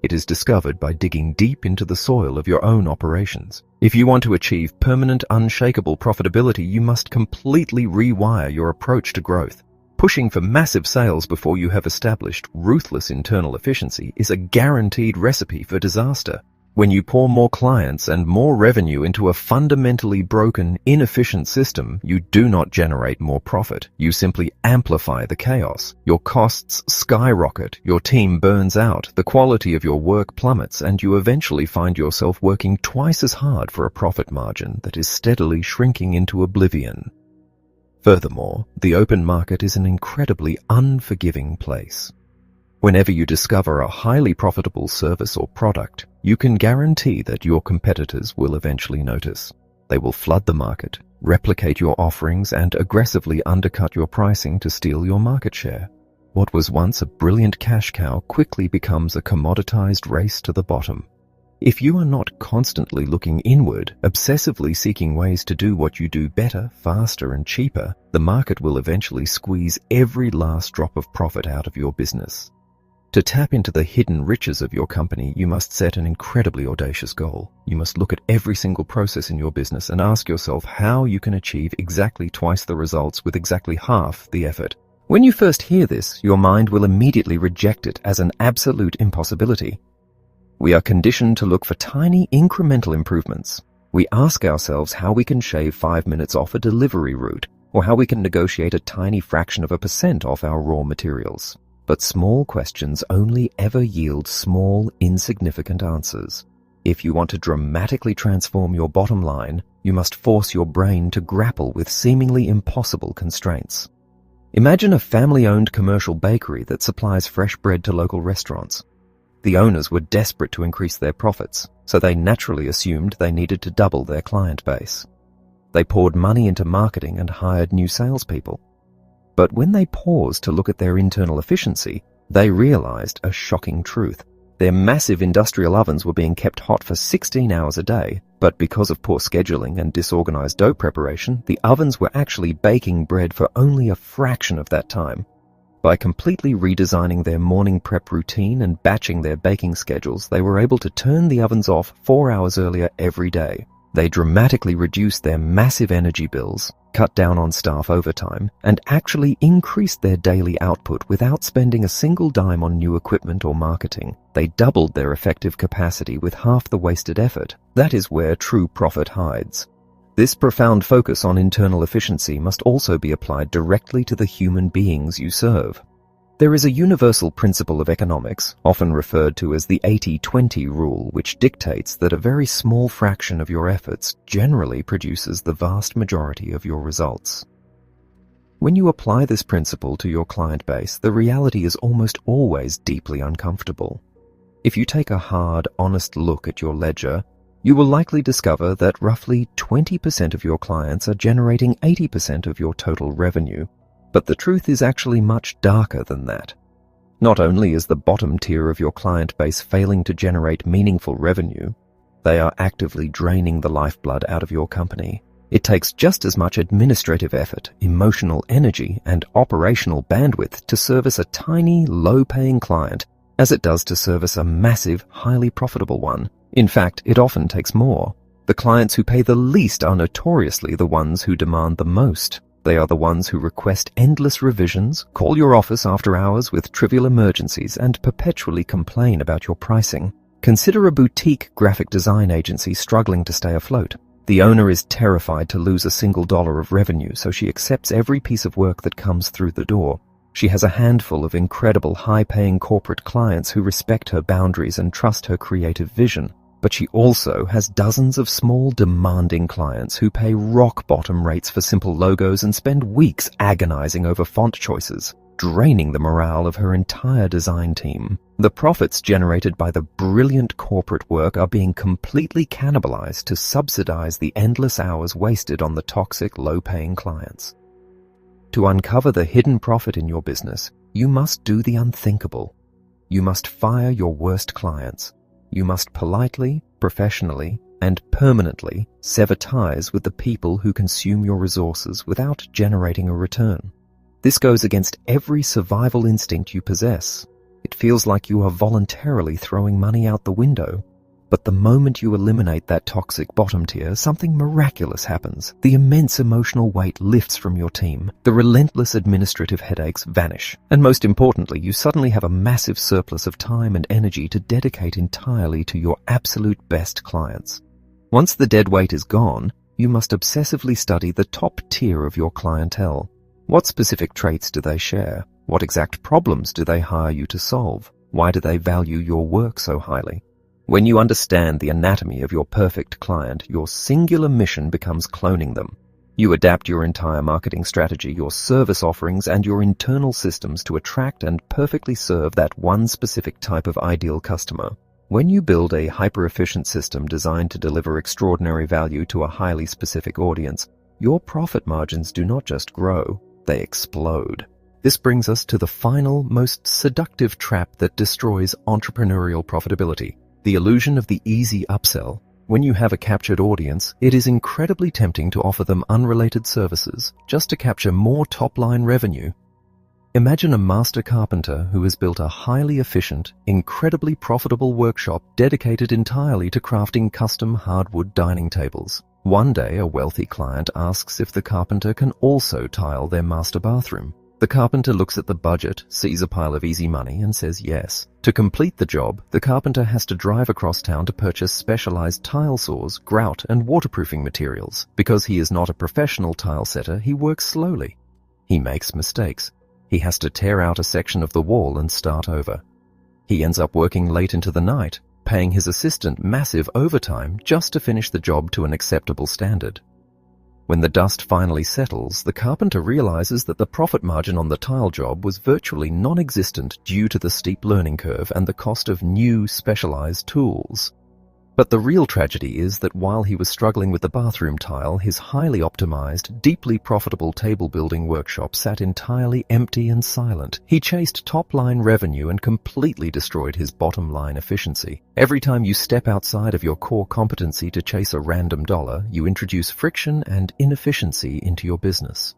It is discovered by digging deep into the soil of your own operations. If you want to achieve permanent, unshakable profitability, you must completely rewire your approach to growth. Pushing for massive sales before you have established ruthless internal efficiency is a guaranteed recipe for disaster. When you pour more clients and more revenue into a fundamentally broken, inefficient system, you do not generate more profit. You simply amplify the chaos. Your costs skyrocket, your team burns out, the quality of your work plummets, and you eventually find yourself working twice as hard for a profit margin that is steadily shrinking into oblivion. Furthermore, the open market is an incredibly unforgiving place. Whenever you discover a highly profitable service or product, you can guarantee that your competitors will eventually notice. They will flood the market, replicate your offerings, and aggressively undercut your pricing to steal your market share. What was once a brilliant cash cow quickly becomes a commoditized race to the bottom. If you are not constantly looking inward, obsessively seeking ways to do what you do better, faster, and cheaper, the market will eventually squeeze every last drop of profit out of your business. To tap into the hidden riches of your company, you must set an incredibly audacious goal. You must look at every single process in your business and ask yourself how you can achieve exactly twice the results with exactly half the effort. When you first hear this, your mind will immediately reject it as an absolute impossibility. We are conditioned to look for tiny incremental improvements. We ask ourselves how we can shave 5 minutes off a delivery route, or how we can negotiate a tiny fraction of a % off our raw materials. But small questions only ever yield small, insignificant answers. If you want to dramatically transform your bottom line, you must force your brain to grapple with seemingly impossible constraints. Imagine a family-owned commercial bakery that supplies fresh bread to local restaurants. The owners were desperate to increase their profits, so they naturally assumed they needed to double their client base. They poured money into marketing and hired new salespeople. But when they paused to look at their internal efficiency, they realized a shocking truth. Their massive industrial ovens were being kept hot for 16 hours a day, but because of poor scheduling and disorganized dough preparation, the ovens were actually baking bread for only a fraction of that time. By completely redesigning their morning prep routine and batching their baking schedules, they were able to turn the ovens off 4 hours earlier every day. They dramatically reduced their massive energy bills, cut down on staff overtime, and actually increased their daily output without spending a single dime on new equipment or marketing. They doubled their effective capacity with half the wasted effort. That is where true profit hides. This profound focus on internal efficiency must also be applied directly to the human beings you serve. There is a universal principle of economics, often referred to as the 80-20 rule, which dictates that a very small fraction of your efforts generally produces the vast majority of your results. When you apply this principle to your client base, the reality is almost always deeply uncomfortable. If you take a hard, honest look at your ledger, you will likely discover that roughly 20% of your clients are generating 80% of your total revenue. But the truth is actually much darker than that. Not only is the bottom tier of your client base failing to generate meaningful revenue, they are actively draining the lifeblood out of your company. It takes just as much administrative effort, emotional energy, and operational bandwidth to service a tiny, low-paying client as it does to service a massive, highly profitable one. In fact, it often takes more. The clients who pay the least are notoriously the ones who demand the most. They are the ones who request endless revisions, call your office after hours with trivial emergencies, and perpetually complain about your pricing. Consider a boutique graphic design agency struggling to stay afloat. The owner is terrified to lose a single dollar of revenue, so she accepts every piece of work that comes through the door. She has a handful of incredible high-paying corporate clients who respect her boundaries and trust her creative vision. But she also has dozens of small, demanding clients who pay rock-bottom rates for simple logos and spend weeks agonizing over font choices, draining the morale of her entire design team. The profits generated by the brilliant corporate work are being completely cannibalized to subsidize the endless hours wasted on the toxic, low-paying clients. To uncover the hidden profit in your business, you must do the unthinkable. You must fire your worst clients. You must politely, professionally, and permanently sever ties with the people who consume your resources without generating a return. This goes against every survival instinct you possess. It feels like you are voluntarily throwing money out the window. But the moment you eliminate that toxic bottom tier, something miraculous happens. The immense emotional weight lifts from your team. The relentless administrative headaches vanish. And most importantly, you suddenly have a massive surplus of time and energy to dedicate entirely to your absolute best clients. Once the dead weight is gone, you must obsessively study the top tier of your clientele. What specific traits do they share? What exact problems do they hire you to solve? Why do they value your work so highly? When you understand the anatomy of your perfect client, your singular mission becomes cloning them. You adapt your entire marketing strategy, your service offerings, and your internal systems to attract and perfectly serve that one specific type of ideal customer. When you build a hyper-efficient system designed to deliver extraordinary value to a highly specific audience, your profit margins do not just grow, they explode. This brings us to the final, most seductive trap that destroys entrepreneurial profitability: the illusion of the easy upsell. When you have a captured audience, it is incredibly tempting to offer them unrelated services just to capture more top-line revenue. Imagine a master carpenter who has built a highly efficient, incredibly profitable workshop dedicated entirely to crafting custom hardwood dining tables. One day, a wealthy client asks if the carpenter can also tile their master bathroom. The carpenter looks at the budget, sees a pile of easy money, and says yes. To complete the job, the carpenter has to drive across town to purchase specialized tile saws, grout, and waterproofing materials. Because he is not a professional tile setter, he works slowly. He makes mistakes. He has to tear out a section of the wall and start over. He ends up working late into the night, paying his assistant massive overtime just to finish the job to an acceptable standard. When the dust finally settles, the carpenter realizes that the profit margin on the tile job was virtually non-existent due to the steep learning curve and the cost of new specialized tools. But the real tragedy is that while he was struggling with the bathroom tile, his highly optimized, deeply profitable table-building workshop sat entirely empty and silent. He chased top-line revenue and completely destroyed his bottom-line efficiency. Every time you step outside of your core competency to chase a random dollar, you introduce friction and inefficiency into your business.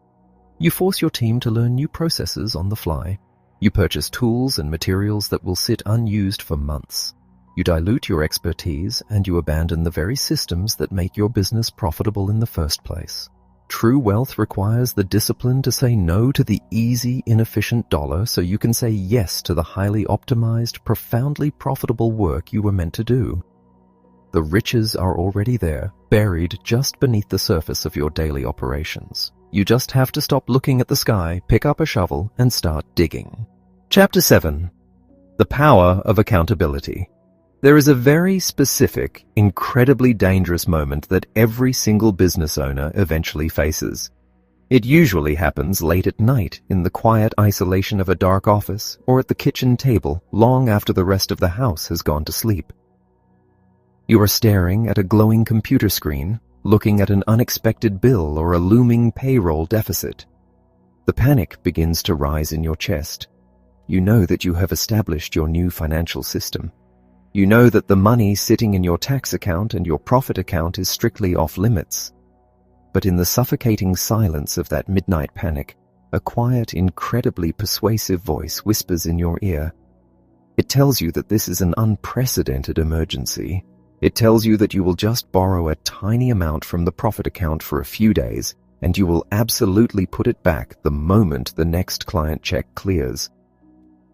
You force your team to learn new processes on the fly. You purchase tools and materials that will sit unused for months. You dilute your expertise and you abandon the very systems that make your business profitable in the first place. True wealth requires the discipline to say no to the easy, inefficient dollar so you can say yes to the highly optimized, profoundly profitable work you were meant to do. The riches are already there, buried just beneath the surface of your daily operations. You just have to stop looking at the sky, pick up a shovel, and start digging. Chapter 7. The Power of Accountability. There is a very specific, incredibly dangerous moment that every single business owner eventually faces. It usually happens late at night in the quiet isolation of a dark office or at the kitchen table long after the rest of the house has gone to sleep. You are staring at a glowing computer screen, looking at an unexpected bill or a looming payroll deficit. The panic begins to rise in your chest. You know that you have established your new financial system. You know that the money sitting in your tax account and your profit account is strictly off limits. But in the suffocating silence of that midnight panic, a quiet, incredibly persuasive voice whispers in your ear. It tells you that this is an unprecedented emergency. It tells you that you will just borrow a tiny amount from the profit account for a few days, and you will absolutely put it back the moment the next client check clears.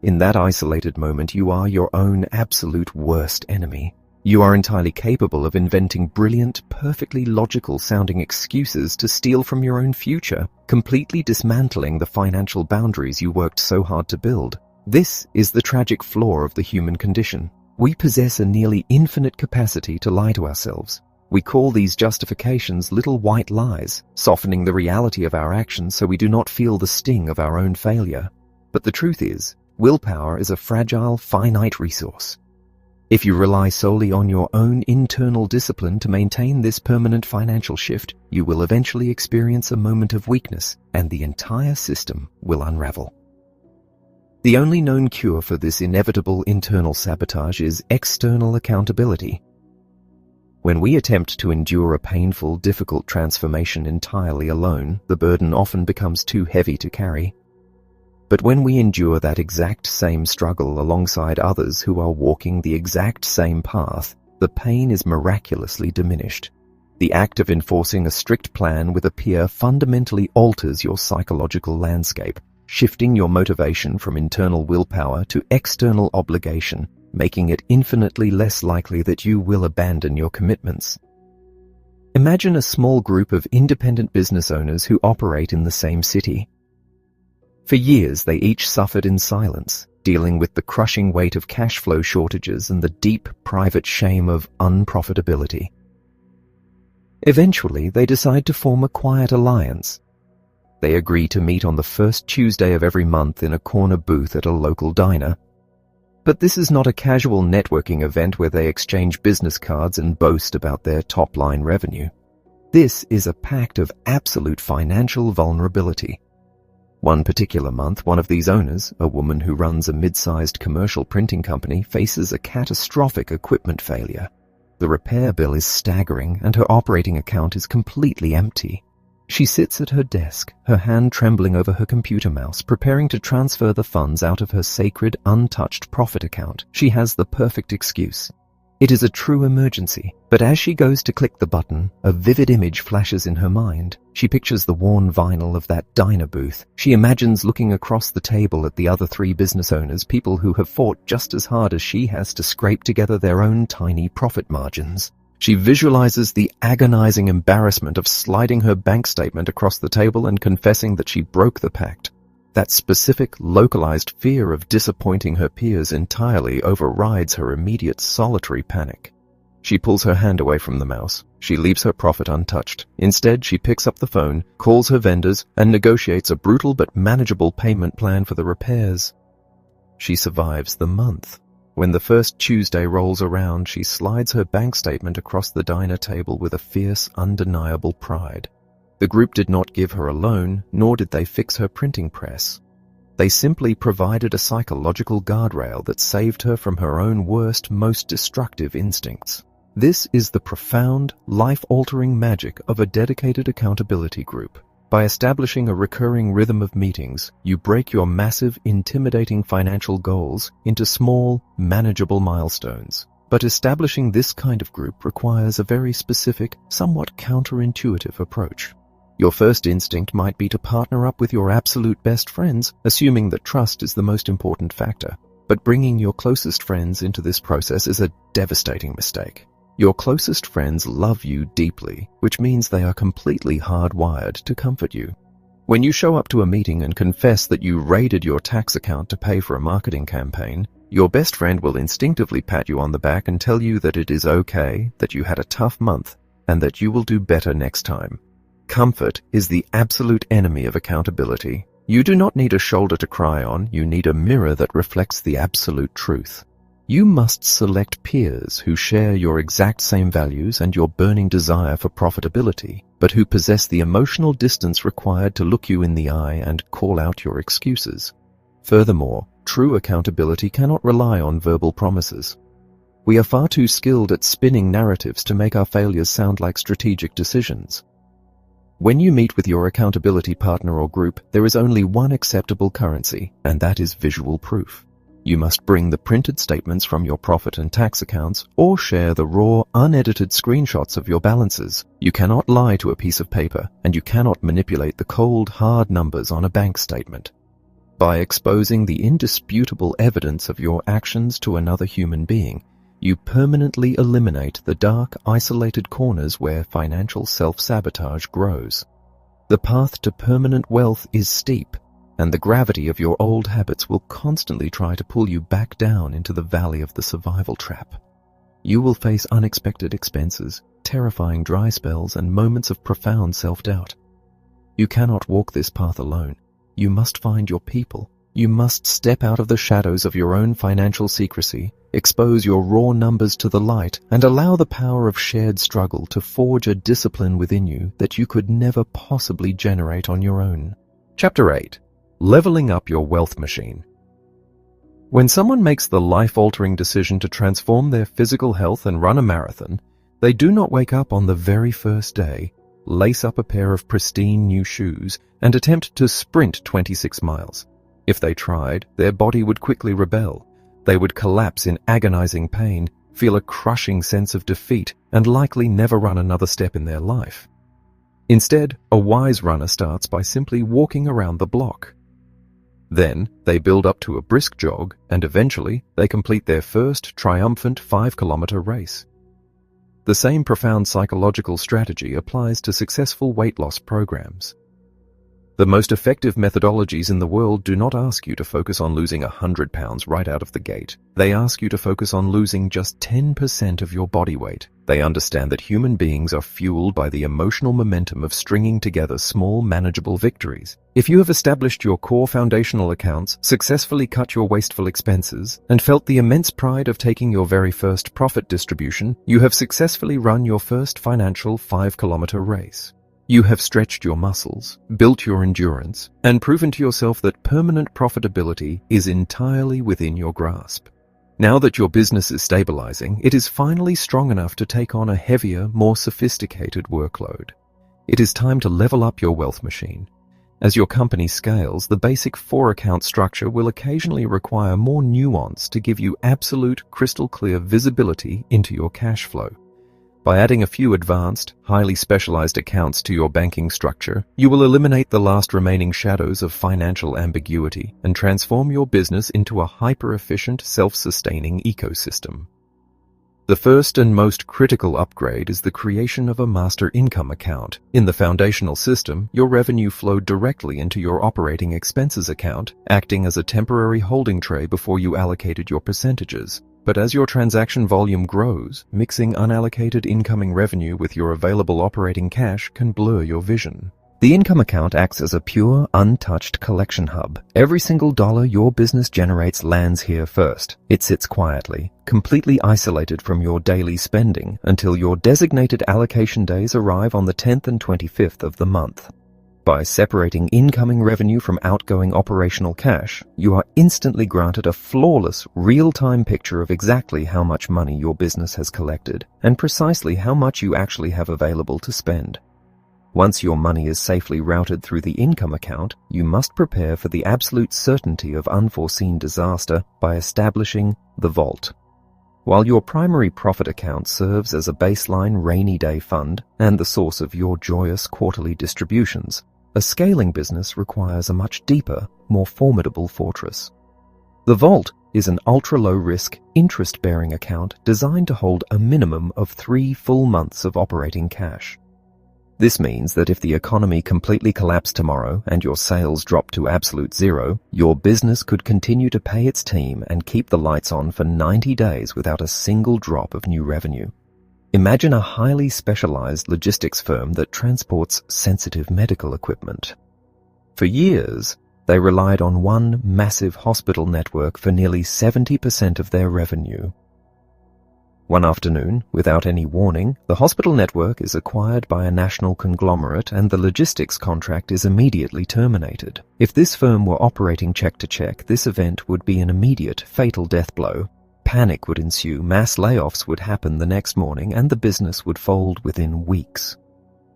In that isolated moment, you are your own absolute worst enemy. You are entirely capable of inventing brilliant, perfectly logical-sounding excuses to steal from your own future, completely dismantling the financial boundaries you worked so hard to build. This is the tragic flaw of the human condition. We possess a nearly infinite capacity to lie to ourselves. We call these justifications little white lies, softening the reality of our actions so we do not feel the sting of our own failure. But the truth is, willpower is a fragile, finite resource. If you rely solely on your own internal discipline to maintain this permanent financial shift, you will eventually experience a moment of weakness, and the entire system will unravel. The only known cure for this inevitable internal sabotage is external accountability. When we attempt to endure a painful, difficult transformation entirely alone, the burden often becomes too heavy to carry. But when we endure that exact same struggle alongside others who are walking the exact same path, the pain is miraculously diminished. The act of enforcing a strict plan with a peer fundamentally alters your psychological landscape, shifting your motivation from internal willpower to external obligation, making it infinitely less likely that you will abandon your commitments. Imagine a small group of independent business owners who operate in the same city. For years, they each suffered in silence, dealing with the crushing weight of cash flow shortages and the deep, private shame of unprofitability. Eventually, they decide to form a quiet alliance. They agree to meet on the first Tuesday of every month in a corner booth at a local diner. But this is not a casual networking event where they exchange business cards and boast about their top-line revenue. This is a pact of absolute financial vulnerability. One particular month, one of these owners, a woman who runs a mid-sized commercial printing company, faces a catastrophic equipment failure. The repair bill is staggering and her operating account is completely empty. She sits at her desk, her hand trembling over her computer mouse, preparing to transfer the funds out of her sacred, untouched profit account. She has the perfect excuse. It is a true emergency, but as she goes to click the button, a vivid image flashes in her mind. She pictures the worn vinyl of that diner booth. She imagines looking across the table at the other three business owners, people who have fought just as hard as she has to scrape together their own tiny profit margins. She visualizes the agonizing embarrassment of sliding her bank statement across the table and confessing that she broke the pact. That specific, localized fear of disappointing her peers entirely overrides her immediate solitary panic. She pulls her hand away from the mouse. She leaves her profit untouched. Instead, she picks up the phone, calls her vendors, and negotiates a brutal but manageable payment plan for the repairs. She survives the month. When the first Tuesday rolls around, she slides her bank statement across the diner table with a fierce, undeniable pride. The group did not give her a loan, nor did they fix her printing press. They simply provided a psychological guardrail that saved her from her own worst, most destructive instincts. This is the profound, life-altering magic of a dedicated accountability group. By establishing a recurring rhythm of meetings, you break your massive, intimidating financial goals into small, manageable milestones. But establishing this kind of group requires a very specific, somewhat counterintuitive approach. Your first instinct might be to partner up with your absolute best friends, assuming that trust is the most important factor. But bringing your closest friends into this process is a devastating mistake. Your closest friends love you deeply, which means they are completely hardwired to comfort you. When you show up to a meeting and confess that you raided your tax account to pay for a marketing campaign, your best friend will instinctively pat you on the back and tell you that it is okay, that you had a tough month, and that you will do better next time. Comfort is the absolute enemy of accountability. You do not need a shoulder to cry on, you need a mirror that reflects the absolute truth. You must select peers who share your exact same values and your burning desire for profitability, but who possess the emotional distance required to look you in the eye and call out your excuses. Furthermore, true accountability cannot rely on verbal promises. We are far too skilled at spinning narratives to make our failures sound like strategic decisions. When you meet with your accountability partner or group, there is only one acceptable currency, and that is visual proof. You must bring the printed statements from your profit and tax accounts, or share the raw, unedited screenshots of your balances. You cannot lie to a piece of paper, and you cannot manipulate the cold, hard numbers on a bank statement. By exposing the indisputable evidence of your actions to another human being, you permanently eliminate the dark, isolated corners where financial self-sabotage grows. The path to permanent wealth is steep, and the gravity of your old habits will constantly try to pull you back down into the valley of the survival trap. You will face unexpected expenses, terrifying dry spells, and moments of profound self-doubt. You cannot walk this path alone. You must find your people. You must step out of the shadows of your own financial secrecy, expose your raw numbers to the light, and allow the power of shared struggle to forge a discipline within you that you could never possibly generate on your own. Chapter 8. Leveling up your wealth machine. When someone makes the life-altering decision to transform their physical health and run a marathon, they do not wake up on the very first day, lace up a pair of pristine new shoes, and attempt to sprint 26 miles. If they tried, their body would quickly rebel. They would collapse in agonizing pain, feel a crushing sense of defeat, and likely never run another step in their life. Instead, a wise runner starts by simply walking around the block. Then, they build up to a brisk jog, and eventually, they complete their first triumphant 5-kilometer race. The same profound psychological strategy applies to successful weight loss programs. The most effective methodologies in the world do not ask you to focus on losing 100 pounds right out of the gate. They ask you to focus on losing just 10% of your body weight. They understand that human beings are fueled by the emotional momentum of stringing together small, manageable victories. If you have established your core foundational accounts, successfully cut your wasteful expenses, and felt the immense pride of taking your very first profit distribution, you have successfully run your first financial 5-kilometer race. You have stretched your muscles, built your endurance, and proven to yourself that permanent profitability is entirely within your grasp. Now that your business is stabilizing, it is finally strong enough to take on a heavier, more sophisticated workload. It is time to level up your wealth machine. As your company scales, the basic 4-account structure will occasionally require more nuance to give you absolute, crystal-clear visibility into your cash flow. By adding a few advanced, highly specialized accounts to your banking structure, you will eliminate the last remaining shadows of financial ambiguity and transform your business into a hyper-efficient, self-sustaining ecosystem. The first and most critical upgrade is the creation of a master income account. In the foundational system, your revenue flowed directly into your operating expenses account, acting as a temporary holding tray before you allocated your percentages. But as your transaction volume grows, mixing unallocated incoming revenue with your available operating cash can blur your vision. The income account acts as a pure, untouched collection hub. Every single dollar your business generates lands here first. It sits quietly, completely isolated from your daily spending until your designated allocation days arrive on the 10th and 25th of the month. By separating incoming revenue from outgoing operational cash, you are instantly granted a flawless, real-time picture of exactly how much money your business has collected and precisely how much you actually have available to spend. Once your money is safely routed through the income account, you must prepare for the absolute certainty of unforeseen disaster by establishing the vault. While your primary profit account serves as a baseline rainy day fund and the source of your joyous quarterly distributions, a scaling business requires a much deeper, more formidable fortress. The vault is an ultra-low-risk, interest-bearing account designed to hold a minimum of 3 full months of operating cash. This means that if the economy completely collapsed tomorrow and your sales dropped to absolute zero, your business could continue to pay its team and keep the lights on for 90 days without a single drop of new revenue. Imagine a highly specialized logistics firm that transports sensitive medical equipment. For years, they relied on one massive hospital network for nearly 70% of their revenue. One afternoon, without any warning, the hospital network is acquired by a national conglomerate and the logistics contract is immediately terminated. If this firm were operating check to check, this event would be an immediate, fatal death blow. Panic would ensue, mass layoffs would happen the next morning, and the business would fold within weeks.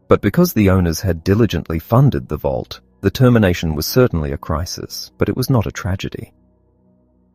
But because the owners had diligently funded the vault, the termination was certainly a crisis, but it was not a tragedy.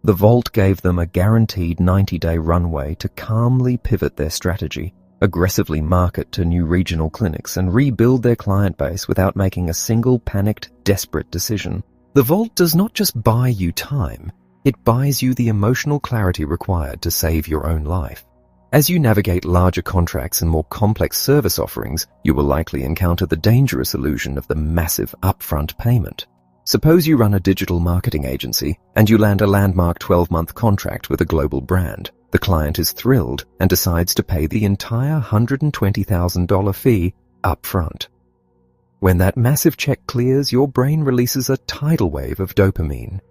The vault gave them a guaranteed 90-day runway to calmly pivot their strategy, aggressively market to new regional clinics, and rebuild their client base without making a single panicked, desperate decision. The vault does not just buy you time, it buys you the emotional clarity required to save your own life. As you navigate larger contracts and more complex service offerings, you will likely encounter the dangerous illusion of the massive upfront payment. Suppose you run a digital marketing agency and you land a landmark 12-month contract with a global brand. The client is thrilled and decides to pay the entire $120,000 fee upfront. When that massive check clears, your brain releases a tidal wave of dopamine.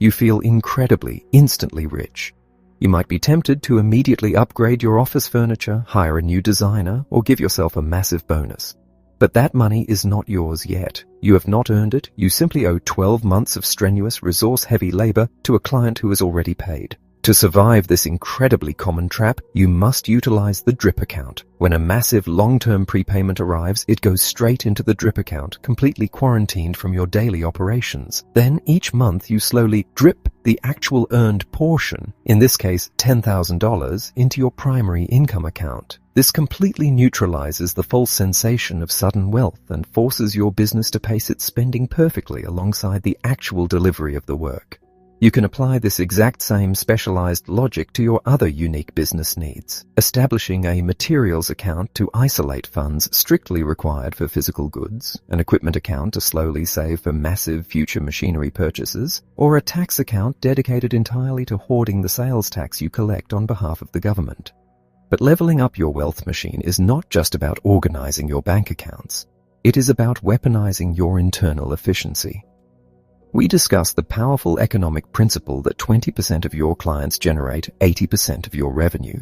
You feel incredibly, instantly rich. You might be tempted to immediately upgrade your office furniture, hire a new designer, or give yourself a massive bonus. But that money is not yours yet. You have not earned it. You simply owe 12 months of strenuous, resource-heavy labor to a client who is already paid. To survive this incredibly common trap, you must utilize the drip account. When a massive long-term prepayment arrives, it goes straight into the drip account, completely quarantined from your daily operations. Then each month you slowly drip the actual earned portion, in this case $10,000, into your primary income account. This completely neutralizes the false sensation of sudden wealth and forces your business to pace its spending perfectly alongside the actual delivery of the work. You can apply this exact same specialized logic to your other unique business needs, establishing a materials account to isolate funds strictly required for physical goods, an equipment account to slowly save for massive future machinery purchases, or a tax account dedicated entirely to hoarding the sales tax you collect on behalf of the government. But leveling up your wealth machine is not just about organizing your bank accounts. It is about weaponizing your internal efficiency. We discuss the powerful economic principle that 20% of your clients generate 80% of your revenue.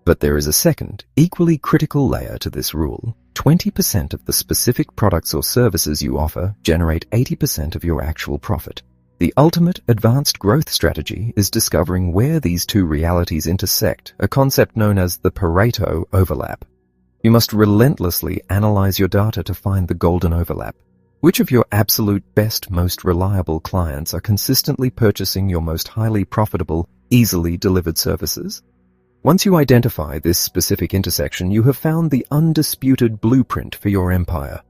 But there is a second, equally critical layer to this rule. 20% of the specific products or services you offer generate 80% of your actual profit. The ultimate advanced growth strategy is discovering where these two realities intersect, a concept known as the Pareto overlap. You must relentlessly analyze your data to find the golden overlap. Which of your absolute best, most reliable clients are consistently purchasing your most highly profitable, easily delivered services? Once you identify this specific intersection, you have found the undisputed blueprint for your empire.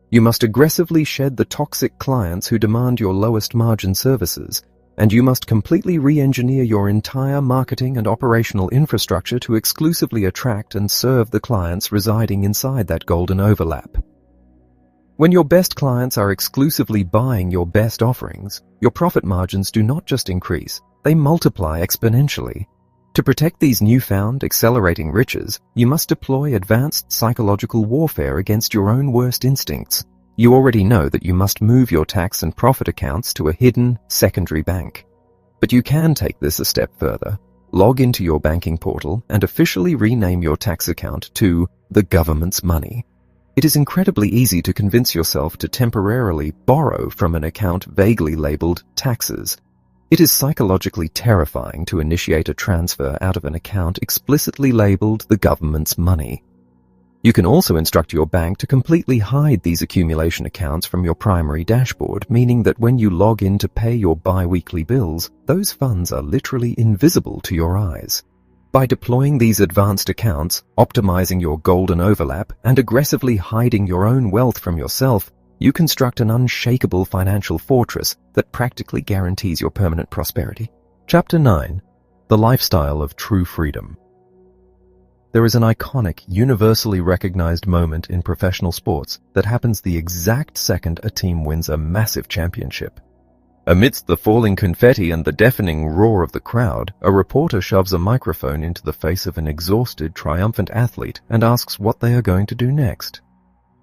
You must aggressively shed the toxic clients who demand your lowest margin services, and you must completely re-engineer your entire marketing and operational infrastructure to exclusively attract and serve the clients residing inside that golden overlap. When your best clients are exclusively buying your best offerings, your profit margins do not just increase, they multiply exponentially. To protect these newfound, accelerating riches, you must deploy advanced psychological warfare against your own worst instincts. You already know that you must move your tax and profit accounts to a hidden, secondary bank. But you can take this a step further. Log into your banking portal and officially rename your tax account to the government's money. It is incredibly easy to convince yourself to temporarily borrow from an account vaguely labeled taxes. It is psychologically terrifying to initiate a transfer out of an account explicitly labeled the government's money. You can also instruct your bank to completely hide these accumulation accounts from your primary dashboard, meaning that when you log in to pay your bi-weekly bills, those funds are literally invisible to your eyes. By deploying these advanced accounts, optimizing your golden overlap, and aggressively hiding your own wealth from yourself, you construct an unshakable financial fortress that practically guarantees your permanent prosperity. Chapter 9. The Lifestyle of True Freedom. There is an iconic, universally recognized moment in professional sports that happens the exact second a team wins a massive championship. Amidst the falling confetti and the deafening roar of the crowd, a reporter shoves a microphone into the face of an exhausted, triumphant athlete and asks what they are going to do next.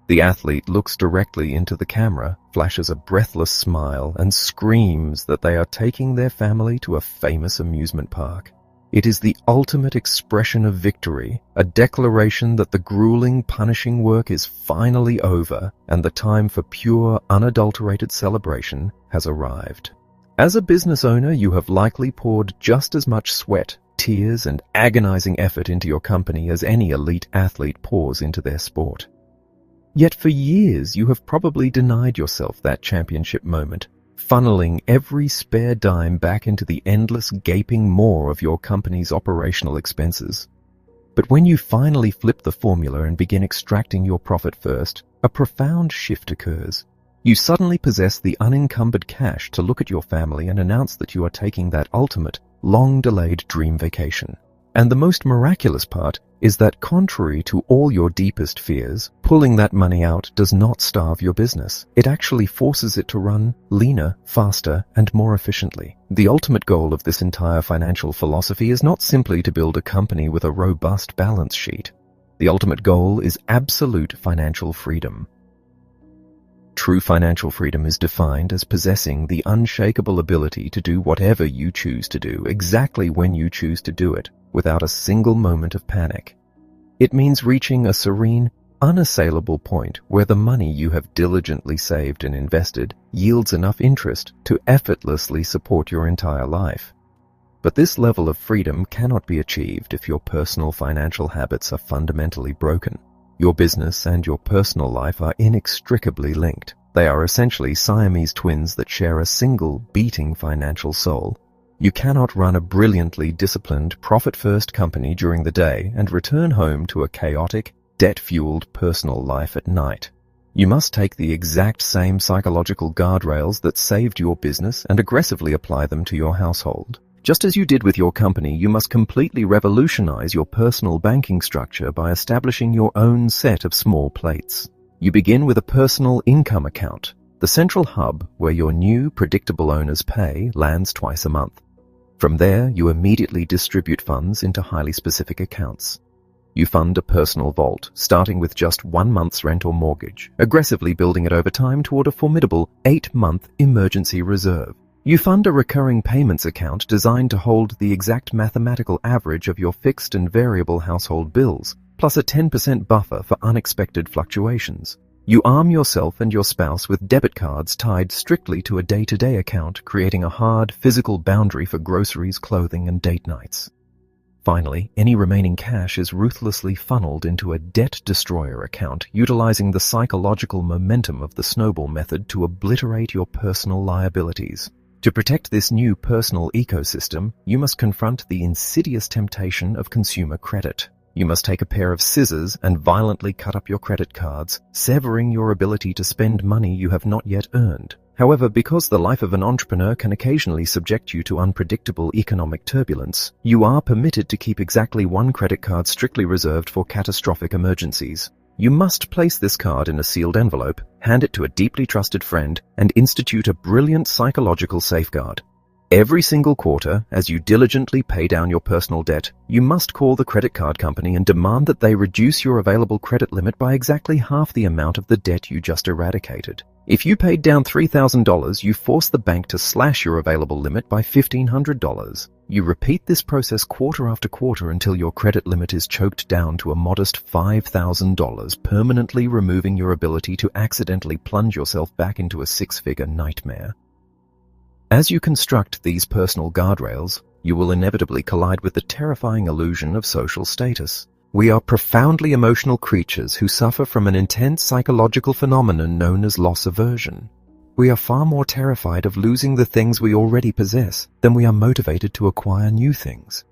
The athlete looks directly into the camera, flashes a breathless smile, and screams that they are taking their family to a famous amusement park. It is the ultimate expression of victory, a declaration that the grueling, punishing work is finally over and the time for pure, unadulterated celebration has arrived. As a business owner, you have likely poured just as much sweat, tears, and agonizing effort into your company as any elite athlete pours into their sport. Yet for years, you have probably denied yourself that championship moment, funneling every spare dime back into the endless gaping maw of your company's operational expenses. But when you finally flip the formula and begin extracting your profit first, a profound shift occurs. You suddenly possess the unencumbered cash to look at your family and announce that you are taking that ultimate, long-delayed dream vacation. And the most miraculous part is that, contrary to all your deepest fears, pulling that money out does not starve your business. It actually forces it to run leaner, faster, and more efficiently. The ultimate goal of this entire financial philosophy is not simply to build a company with a robust balance sheet. The ultimate goal is absolute financial freedom. True financial freedom is defined as possessing the unshakable ability to do whatever you choose to do, exactly when you choose to do it, without a single moment of panic. It means reaching a serene, unassailable point where the money you have diligently saved and invested yields enough interest to effortlessly support your entire life. But this level of freedom cannot be achieved if your personal financial habits are fundamentally broken. Your business and your personal life are inextricably linked. They are essentially Siamese twins that share a single, beating financial soul. You cannot run a brilliantly disciplined, profit-first company during the day and return home to a chaotic, debt-fueled personal life at night. You must take the exact same psychological guardrails that saved your business and aggressively apply them to your household. Just as you did with your company, you must completely revolutionize your personal banking structure by establishing your own set of small plates. You begin with a personal income account, the central hub where your new, predictable owner's pay lands twice a month. From there, you immediately distribute funds into highly specific accounts. You fund a personal vault, starting with just 1 month's rent or mortgage, aggressively building it over time toward a formidable 8-month emergency reserve. You fund a recurring payments account designed to hold the exact mathematical average of your fixed and variable household bills, plus a 10% buffer for unexpected fluctuations. You arm yourself and your spouse with debit cards tied strictly to a day-to-day account, creating a hard, physical boundary for groceries, clothing, and date nights. Finally, any remaining cash is ruthlessly funneled into a debt destroyer account, utilizing the psychological momentum of the snowball method to obliterate your personal liabilities. To protect this new personal ecosystem, you must confront the insidious temptation of consumer credit. You must take a pair of scissors and violently cut up your credit cards, severing your ability to spend money you have not yet earned. However, because the life of an entrepreneur can occasionally subject you to unpredictable economic turbulence, you are permitted to keep exactly one credit card strictly reserved for catastrophic emergencies. You must place this card in a sealed envelope, hand it to a deeply trusted friend, and institute a brilliant psychological safeguard. Every single quarter, as you diligently pay down your personal debt, you must call the credit card company and demand that they reduce your available credit limit by exactly half the amount of the debt you just eradicated. If you paid down $3,000, you force the bank to slash your available limit by $1,500. You repeat this process quarter after quarter until your credit limit is choked down to a modest $5,000, permanently removing your ability to accidentally plunge yourself back into a six-figure nightmare. As you construct these personal guardrails, you will inevitably collide with the terrifying illusion of social status. We are profoundly emotional creatures who suffer from an intense psychological phenomenon known as loss aversion. We are far more terrified of losing the things we already possess than we are motivated to acquire new things.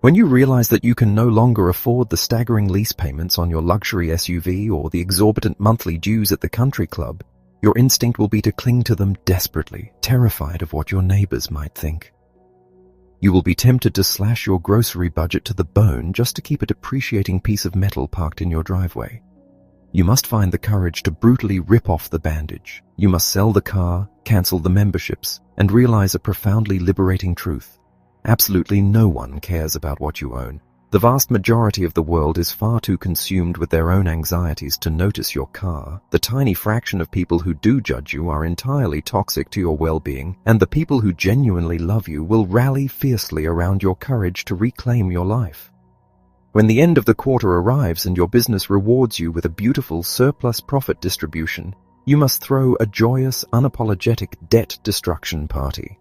When you realize that you can no longer afford the staggering lease payments on your luxury SUV or the exorbitant monthly dues at the country club, your instinct will be to cling to them desperately, terrified of what your neighbors might think. You will be tempted to slash your grocery budget to the bone just to keep a depreciating piece of metal parked in your driveway. You must find the courage to brutally rip off the bandage. You must sell the car, cancel the memberships, and realize a profoundly liberating truth. Absolutely no one cares about what you own. The vast majority of the world is far too consumed with their own anxieties to notice your car. The tiny fraction of people who do judge you are entirely toxic to your well-being, and the people who genuinely love you will rally fiercely around your courage to reclaim your life. When the end of the quarter arrives and your business rewards you with a beautiful surplus profit distribution, you must throw a joyous, unapologetic debt destruction party.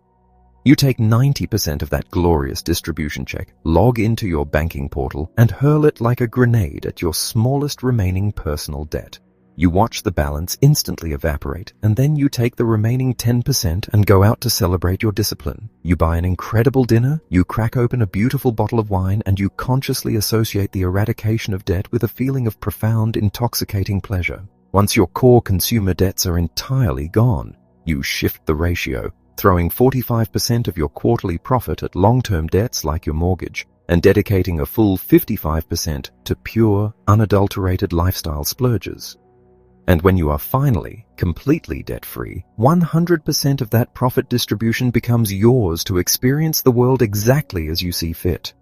You take 90% of that glorious distribution check, log into your banking portal, and hurl it like a grenade at your smallest remaining personal debt. You watch the balance instantly evaporate, and then you take the remaining 10% and go out to celebrate your discipline. You buy an incredible dinner, you crack open a beautiful bottle of wine, and you consciously associate the eradication of debt with a feeling of profound, intoxicating pleasure. Once your core consumer debts are entirely gone, you shift the ratio, throwing 45% of your quarterly profit at long-term debts like your mortgage, and dedicating a full 55% to pure, unadulterated lifestyle splurges. And when you are finally completely debt-free, 100% of that profit distribution becomes yours to experience the world exactly as you see fit.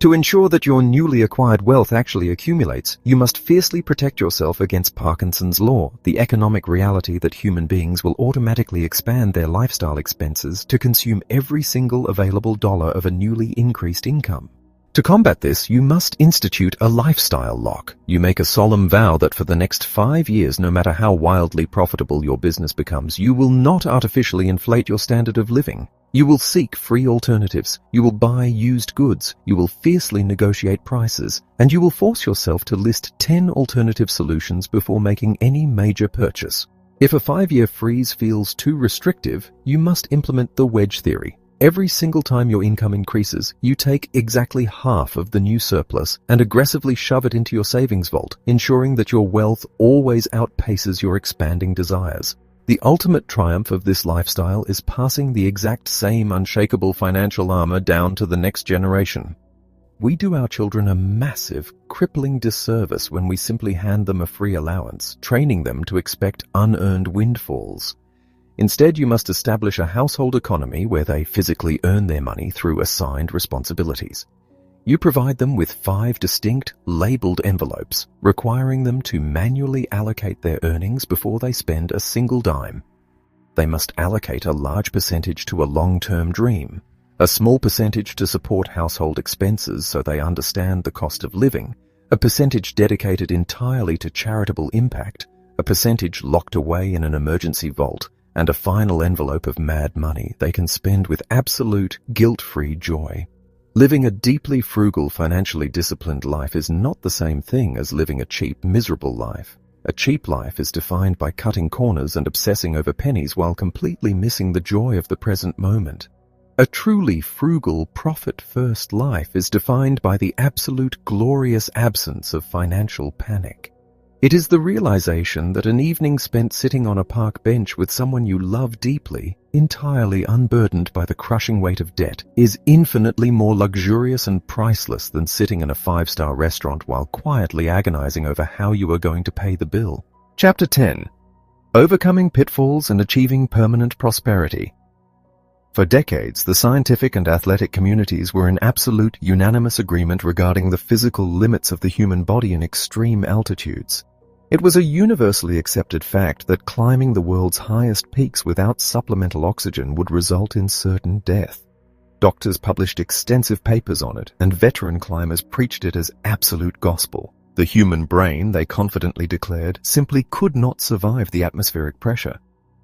To ensure that your newly acquired wealth actually accumulates, you must fiercely protect yourself against Parkinson's law, the economic reality that human beings will automatically expand their lifestyle expenses to consume every single available dollar of a newly increased income. To combat this, you must institute a lifestyle lock. You make a solemn vow that for the next 5 years, no matter how wildly profitable your business becomes, you will not artificially inflate your standard of living. You will seek free alternatives, you will buy used goods, you will fiercely negotiate prices, and you will force yourself to list 10 alternative solutions before making any major purchase. If a 5-year freeze feels too restrictive, you must implement the wedge theory. Every single time your income increases, you take exactly half of the new surplus and aggressively shove it into your savings vault, ensuring that your wealth always outpaces your expanding desires. The ultimate triumph of this lifestyle is passing the exact same unshakable financial armor down to the next generation. We do our children a massive, crippling disservice when we simply hand them a free allowance, training them to expect unearned windfalls. Instead, you must establish a household economy where they physically earn their money through assigned responsibilities. You provide them with 5 distinct, labeled envelopes, requiring them to manually allocate their earnings before they spend a single dime. They must allocate a large percentage to a long-term dream, a small percentage to support household expenses so they understand the cost of living, a percentage dedicated entirely to charitable impact, a percentage locked away in an emergency vault, and a final envelope of mad money they can spend with absolute, guilt-free joy. Living a deeply frugal, financially disciplined life is not the same thing as living a cheap, miserable life. A cheap life is defined by cutting corners and obsessing over pennies while completely missing the joy of the present moment. A truly frugal, profit-first life is defined by the absolute glorious absence of financial panic. It is the realization that an evening spent sitting on a park bench with someone you love deeply, entirely unburdened by the crushing weight of debt, is infinitely more luxurious and priceless than sitting in a 5-star restaurant while quietly agonizing over how you are going to pay the bill. Chapter 10. Overcoming Pitfalls and Achieving Permanent Prosperity. For decades, the scientific and athletic communities were in absolute unanimous agreement regarding the physical limits of the human body in extreme altitudes. It was a universally accepted fact that climbing the world's highest peaks without supplemental oxygen would result in certain death. Doctors published extensive papers on it, and veteran climbers preached it as absolute gospel. The human brain, they confidently declared, simply could not survive the atmospheric pressure.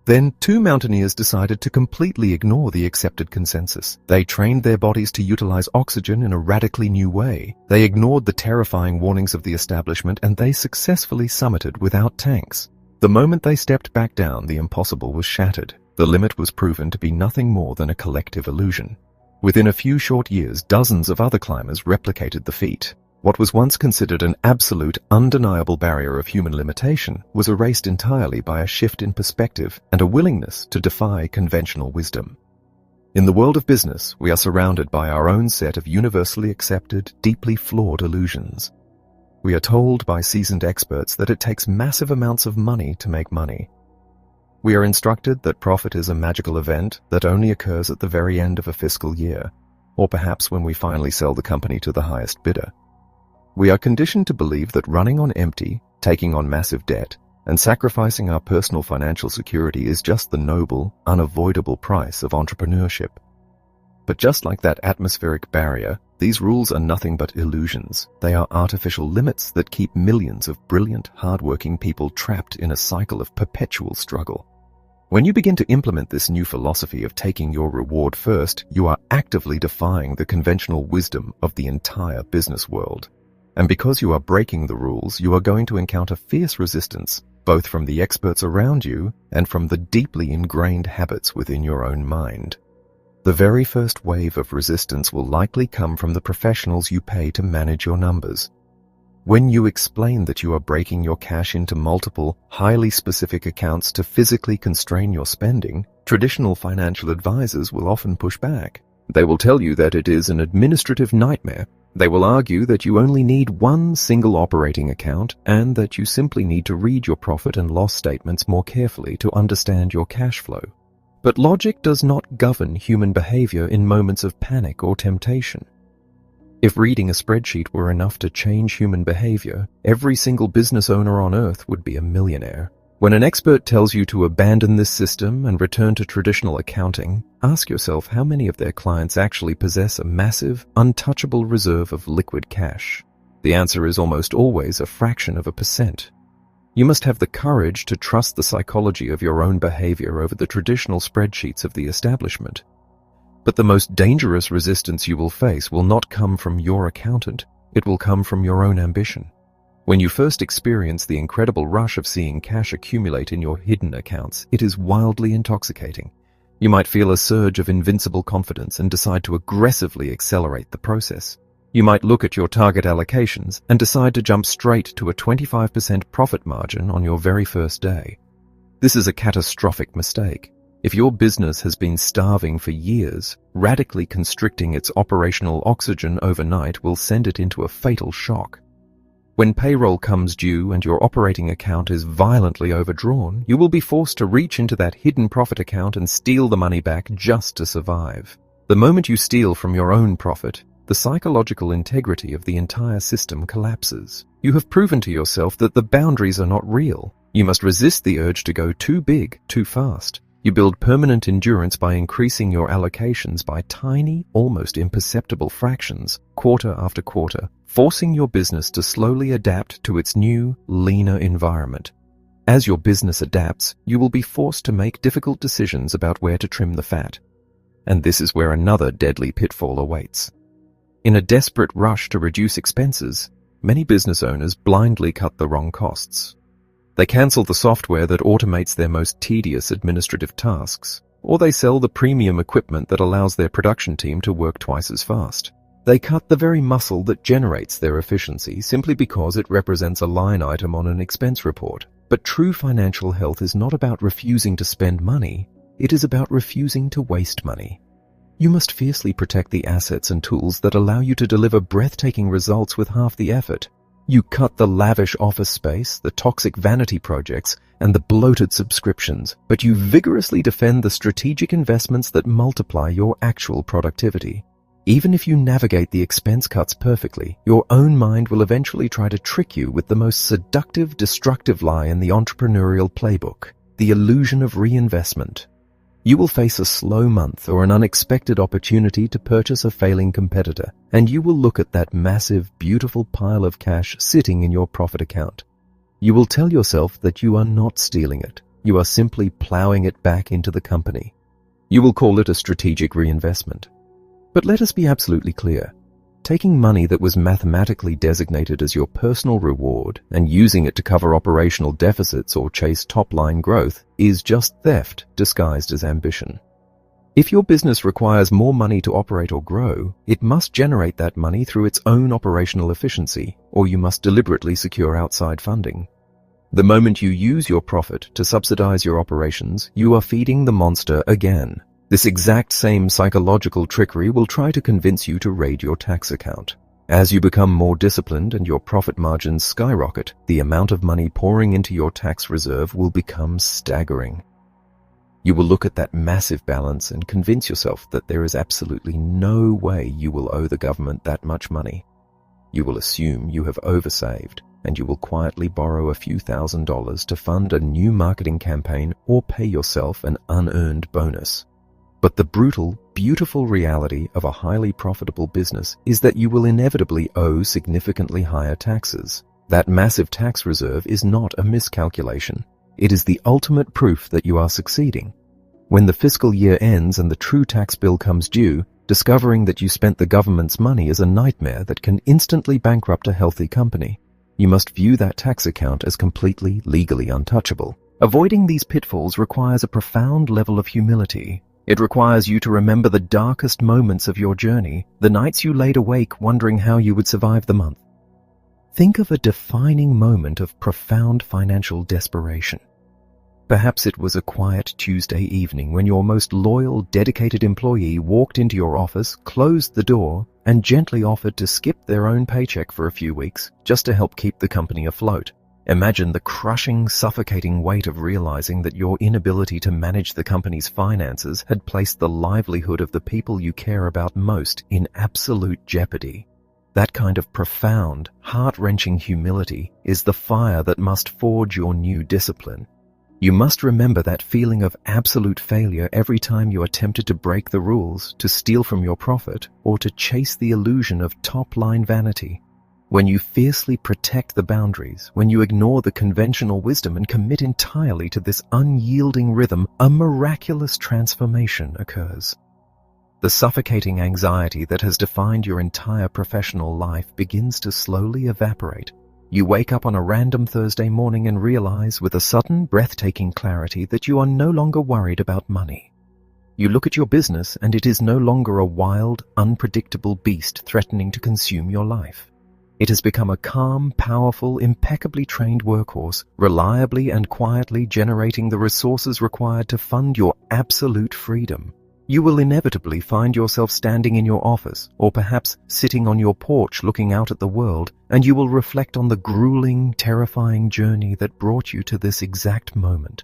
Then 2 mountaineers decided to completely ignore the accepted consensus. They trained their bodies to utilize oxygen in a radically new way. They ignored the terrifying warnings of the establishment, and they successfully summited without tanks. The moment they stepped back down, the impossible was shattered. The limit was proven to be nothing more than a collective illusion. Within a few short years, dozens of other climbers replicated the feat. What was once considered an absolute, undeniable barrier of human limitation was erased entirely by a shift in perspective and a willingness to defy conventional wisdom. In the world of business, we are surrounded by our own set of universally accepted, deeply flawed illusions. We are told by seasoned experts that it takes massive amounts of money to make money. We are instructed that profit is a magical event that only occurs at the very end of a fiscal year, or perhaps when we finally sell the company to the highest bidder. We are conditioned to believe that running on empty, taking on massive debt, and sacrificing our personal financial security is just the noble, unavoidable price of entrepreneurship. But just like that atmospheric barrier, these rules are nothing but illusions. They are artificial limits that keep millions of brilliant, hardworking people trapped in a cycle of perpetual struggle. When you begin to implement this new philosophy of taking your reward first, you are actively defying the conventional wisdom of the entire business world. And because you are breaking the rules, you are going to encounter fierce resistance, both from the experts around you and from the deeply ingrained habits within your own mind. The very first wave of resistance will likely come from the professionals you pay to manage your numbers. When you explain that you are breaking your cash into multiple, highly specific accounts to physically constrain your spending, traditional financial advisors will often push back. They will tell you that it is an administrative nightmare. They will argue that you only need one single operating account and that you simply need to read your profit and loss statements more carefully to understand your cash flow. But logic does not govern human behavior in moments of panic or temptation. If reading a spreadsheet were enough to change human behavior, every single business owner on earth would be a millionaire. When an expert tells you to abandon this system and return to traditional accounting, ask yourself how many of their clients actually possess a massive, untouchable reserve of liquid cash. The answer is almost always a fraction of a percent. You must have the courage to trust the psychology of your own behavior over the traditional spreadsheets of the establishment. But the most dangerous resistance you will face will not come from your accountant. It will come from your own ambition. When you first experience the incredible rush of seeing cash accumulate in your hidden accounts, it is wildly intoxicating. You might feel a surge of invincible confidence and decide to aggressively accelerate the process. You might look at your target allocations and decide to jump straight to a 25% profit margin on your very first day. This is a catastrophic mistake. If your business has been starving for years, radically constricting its operational oxygen overnight will send it into a fatal shock. When payroll comes due and your operating account is violently overdrawn, you will be forced to reach into that hidden profit account and steal the money back just to survive. The moment you steal from your own profit, the psychological integrity of the entire system collapses. You have proven to yourself that the boundaries are not real. You must resist the urge to go too big, too fast. You build permanent endurance by increasing your allocations by tiny, almost imperceptible fractions, quarter after quarter, forcing your business to slowly adapt to its new, leaner environment. As your business adapts, you will be forced to make difficult decisions about where to trim the fat. And this is where another deadly pitfall awaits. In a desperate rush to reduce expenses, many business owners blindly cut the wrong costs. They cancel the software that automates their most tedious administrative tasks, or they sell the premium equipment that allows their production team to work twice as fast. They cut the very muscle that generates their efficiency simply because it represents a line item on an expense report. But true financial health is not about refusing to spend money, it is about refusing to waste money. You must fiercely protect the assets and tools that allow you to deliver breathtaking results with half the effort. You cut the lavish office space, the toxic vanity projects, and the bloated subscriptions, but you vigorously defend the strategic investments that multiply your actual productivity. Even if you navigate the expense cuts perfectly, your own mind will eventually try to trick you with the most seductive, destructive lie in the entrepreneurial playbook, the illusion of reinvestment. You will face a slow month or an unexpected opportunity to purchase a failing competitor, and you will look at that massive, beautiful pile of cash sitting in your profit account. You will tell yourself that you are not stealing it. You are simply plowing it back into the company. You will call it a strategic reinvestment. But let us be absolutely clear. Taking money that was mathematically designated as your personal reward and using it to cover operational deficits or chase top-line growth is just theft disguised as ambition. If your business requires more money to operate or grow, it must generate that money through its own operational efficiency, or you must deliberately secure outside funding. The moment you use your profit to subsidize your operations, you are feeding the monster again. This exact same psychological trickery will try to convince you to raid your tax account. As you become more disciplined and your profit margins skyrocket, the amount of money pouring into your tax reserve will become staggering. You will look at that massive balance and convince yourself that there is absolutely no way you will owe the government that much money. You will assume you have oversaved, and you will quietly borrow a few $1,000s to fund a new marketing campaign or pay yourself an unearned bonus. But the brutal, beautiful reality of a highly profitable business is that you will inevitably owe significantly higher taxes. That massive tax reserve is not a miscalculation. It is the ultimate proof that you are succeeding. When the fiscal year ends and the true tax bill comes due, discovering that you spent the government's money is a nightmare that can instantly bankrupt a healthy company. You must view that tax account as completely legally untouchable. Avoiding these pitfalls requires a profound level of humility. It requires you to remember the darkest moments of your journey, the nights you laid awake wondering how you would survive the month. Think of a defining moment of profound financial desperation. Perhaps it was a quiet Tuesday evening when your most loyal, dedicated employee walked into your office, closed the door, and gently offered to skip their own paycheck for a few weeks just to help keep the company afloat. Imagine the crushing, suffocating weight of realizing that your inability to manage the company's finances had placed the livelihood of the people you care about most in absolute jeopardy. That kind of profound, heart-wrenching humility is the fire that must forge your new discipline. You must remember that feeling of absolute failure every time you are tempted to break the rules, to steal from your profit, or to chase the illusion of top-line vanity. When you fiercely protect the boundaries, when you ignore the conventional wisdom and commit entirely to this unyielding rhythm, a miraculous transformation occurs. The suffocating anxiety that has defined your entire professional life begins to slowly evaporate. You wake up on a random Thursday morning and realize with a sudden, breathtaking clarity that you are no longer worried about money. You look at your business and it is no longer a wild, unpredictable beast threatening to consume your life. It has become a calm, powerful, impeccably trained workhorse, reliably and quietly generating the resources required to fund your absolute freedom. You will inevitably find yourself standing in your office, or perhaps sitting on your porch looking out at the world, and you will reflect on the grueling, terrifying journey that brought you to this exact moment.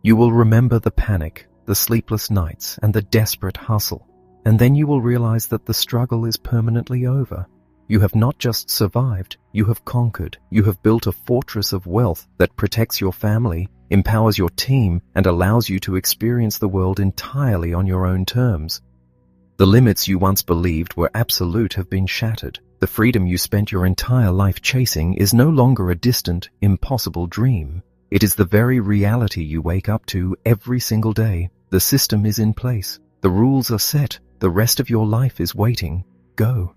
You will remember the panic, the sleepless nights, and the desperate hustle, and then you will realize that the struggle is permanently over. You have not just survived, you have conquered. You have built a fortress of wealth that protects your family, empowers your team, and allows you to experience the world entirely on your own terms. The limits you once believed were absolute have been shattered. The freedom you spent your entire life chasing is no longer a distant, impossible dream. It is the very reality you wake up to every single day. The system is in place. The rules are set. The rest of your life is waiting. Go.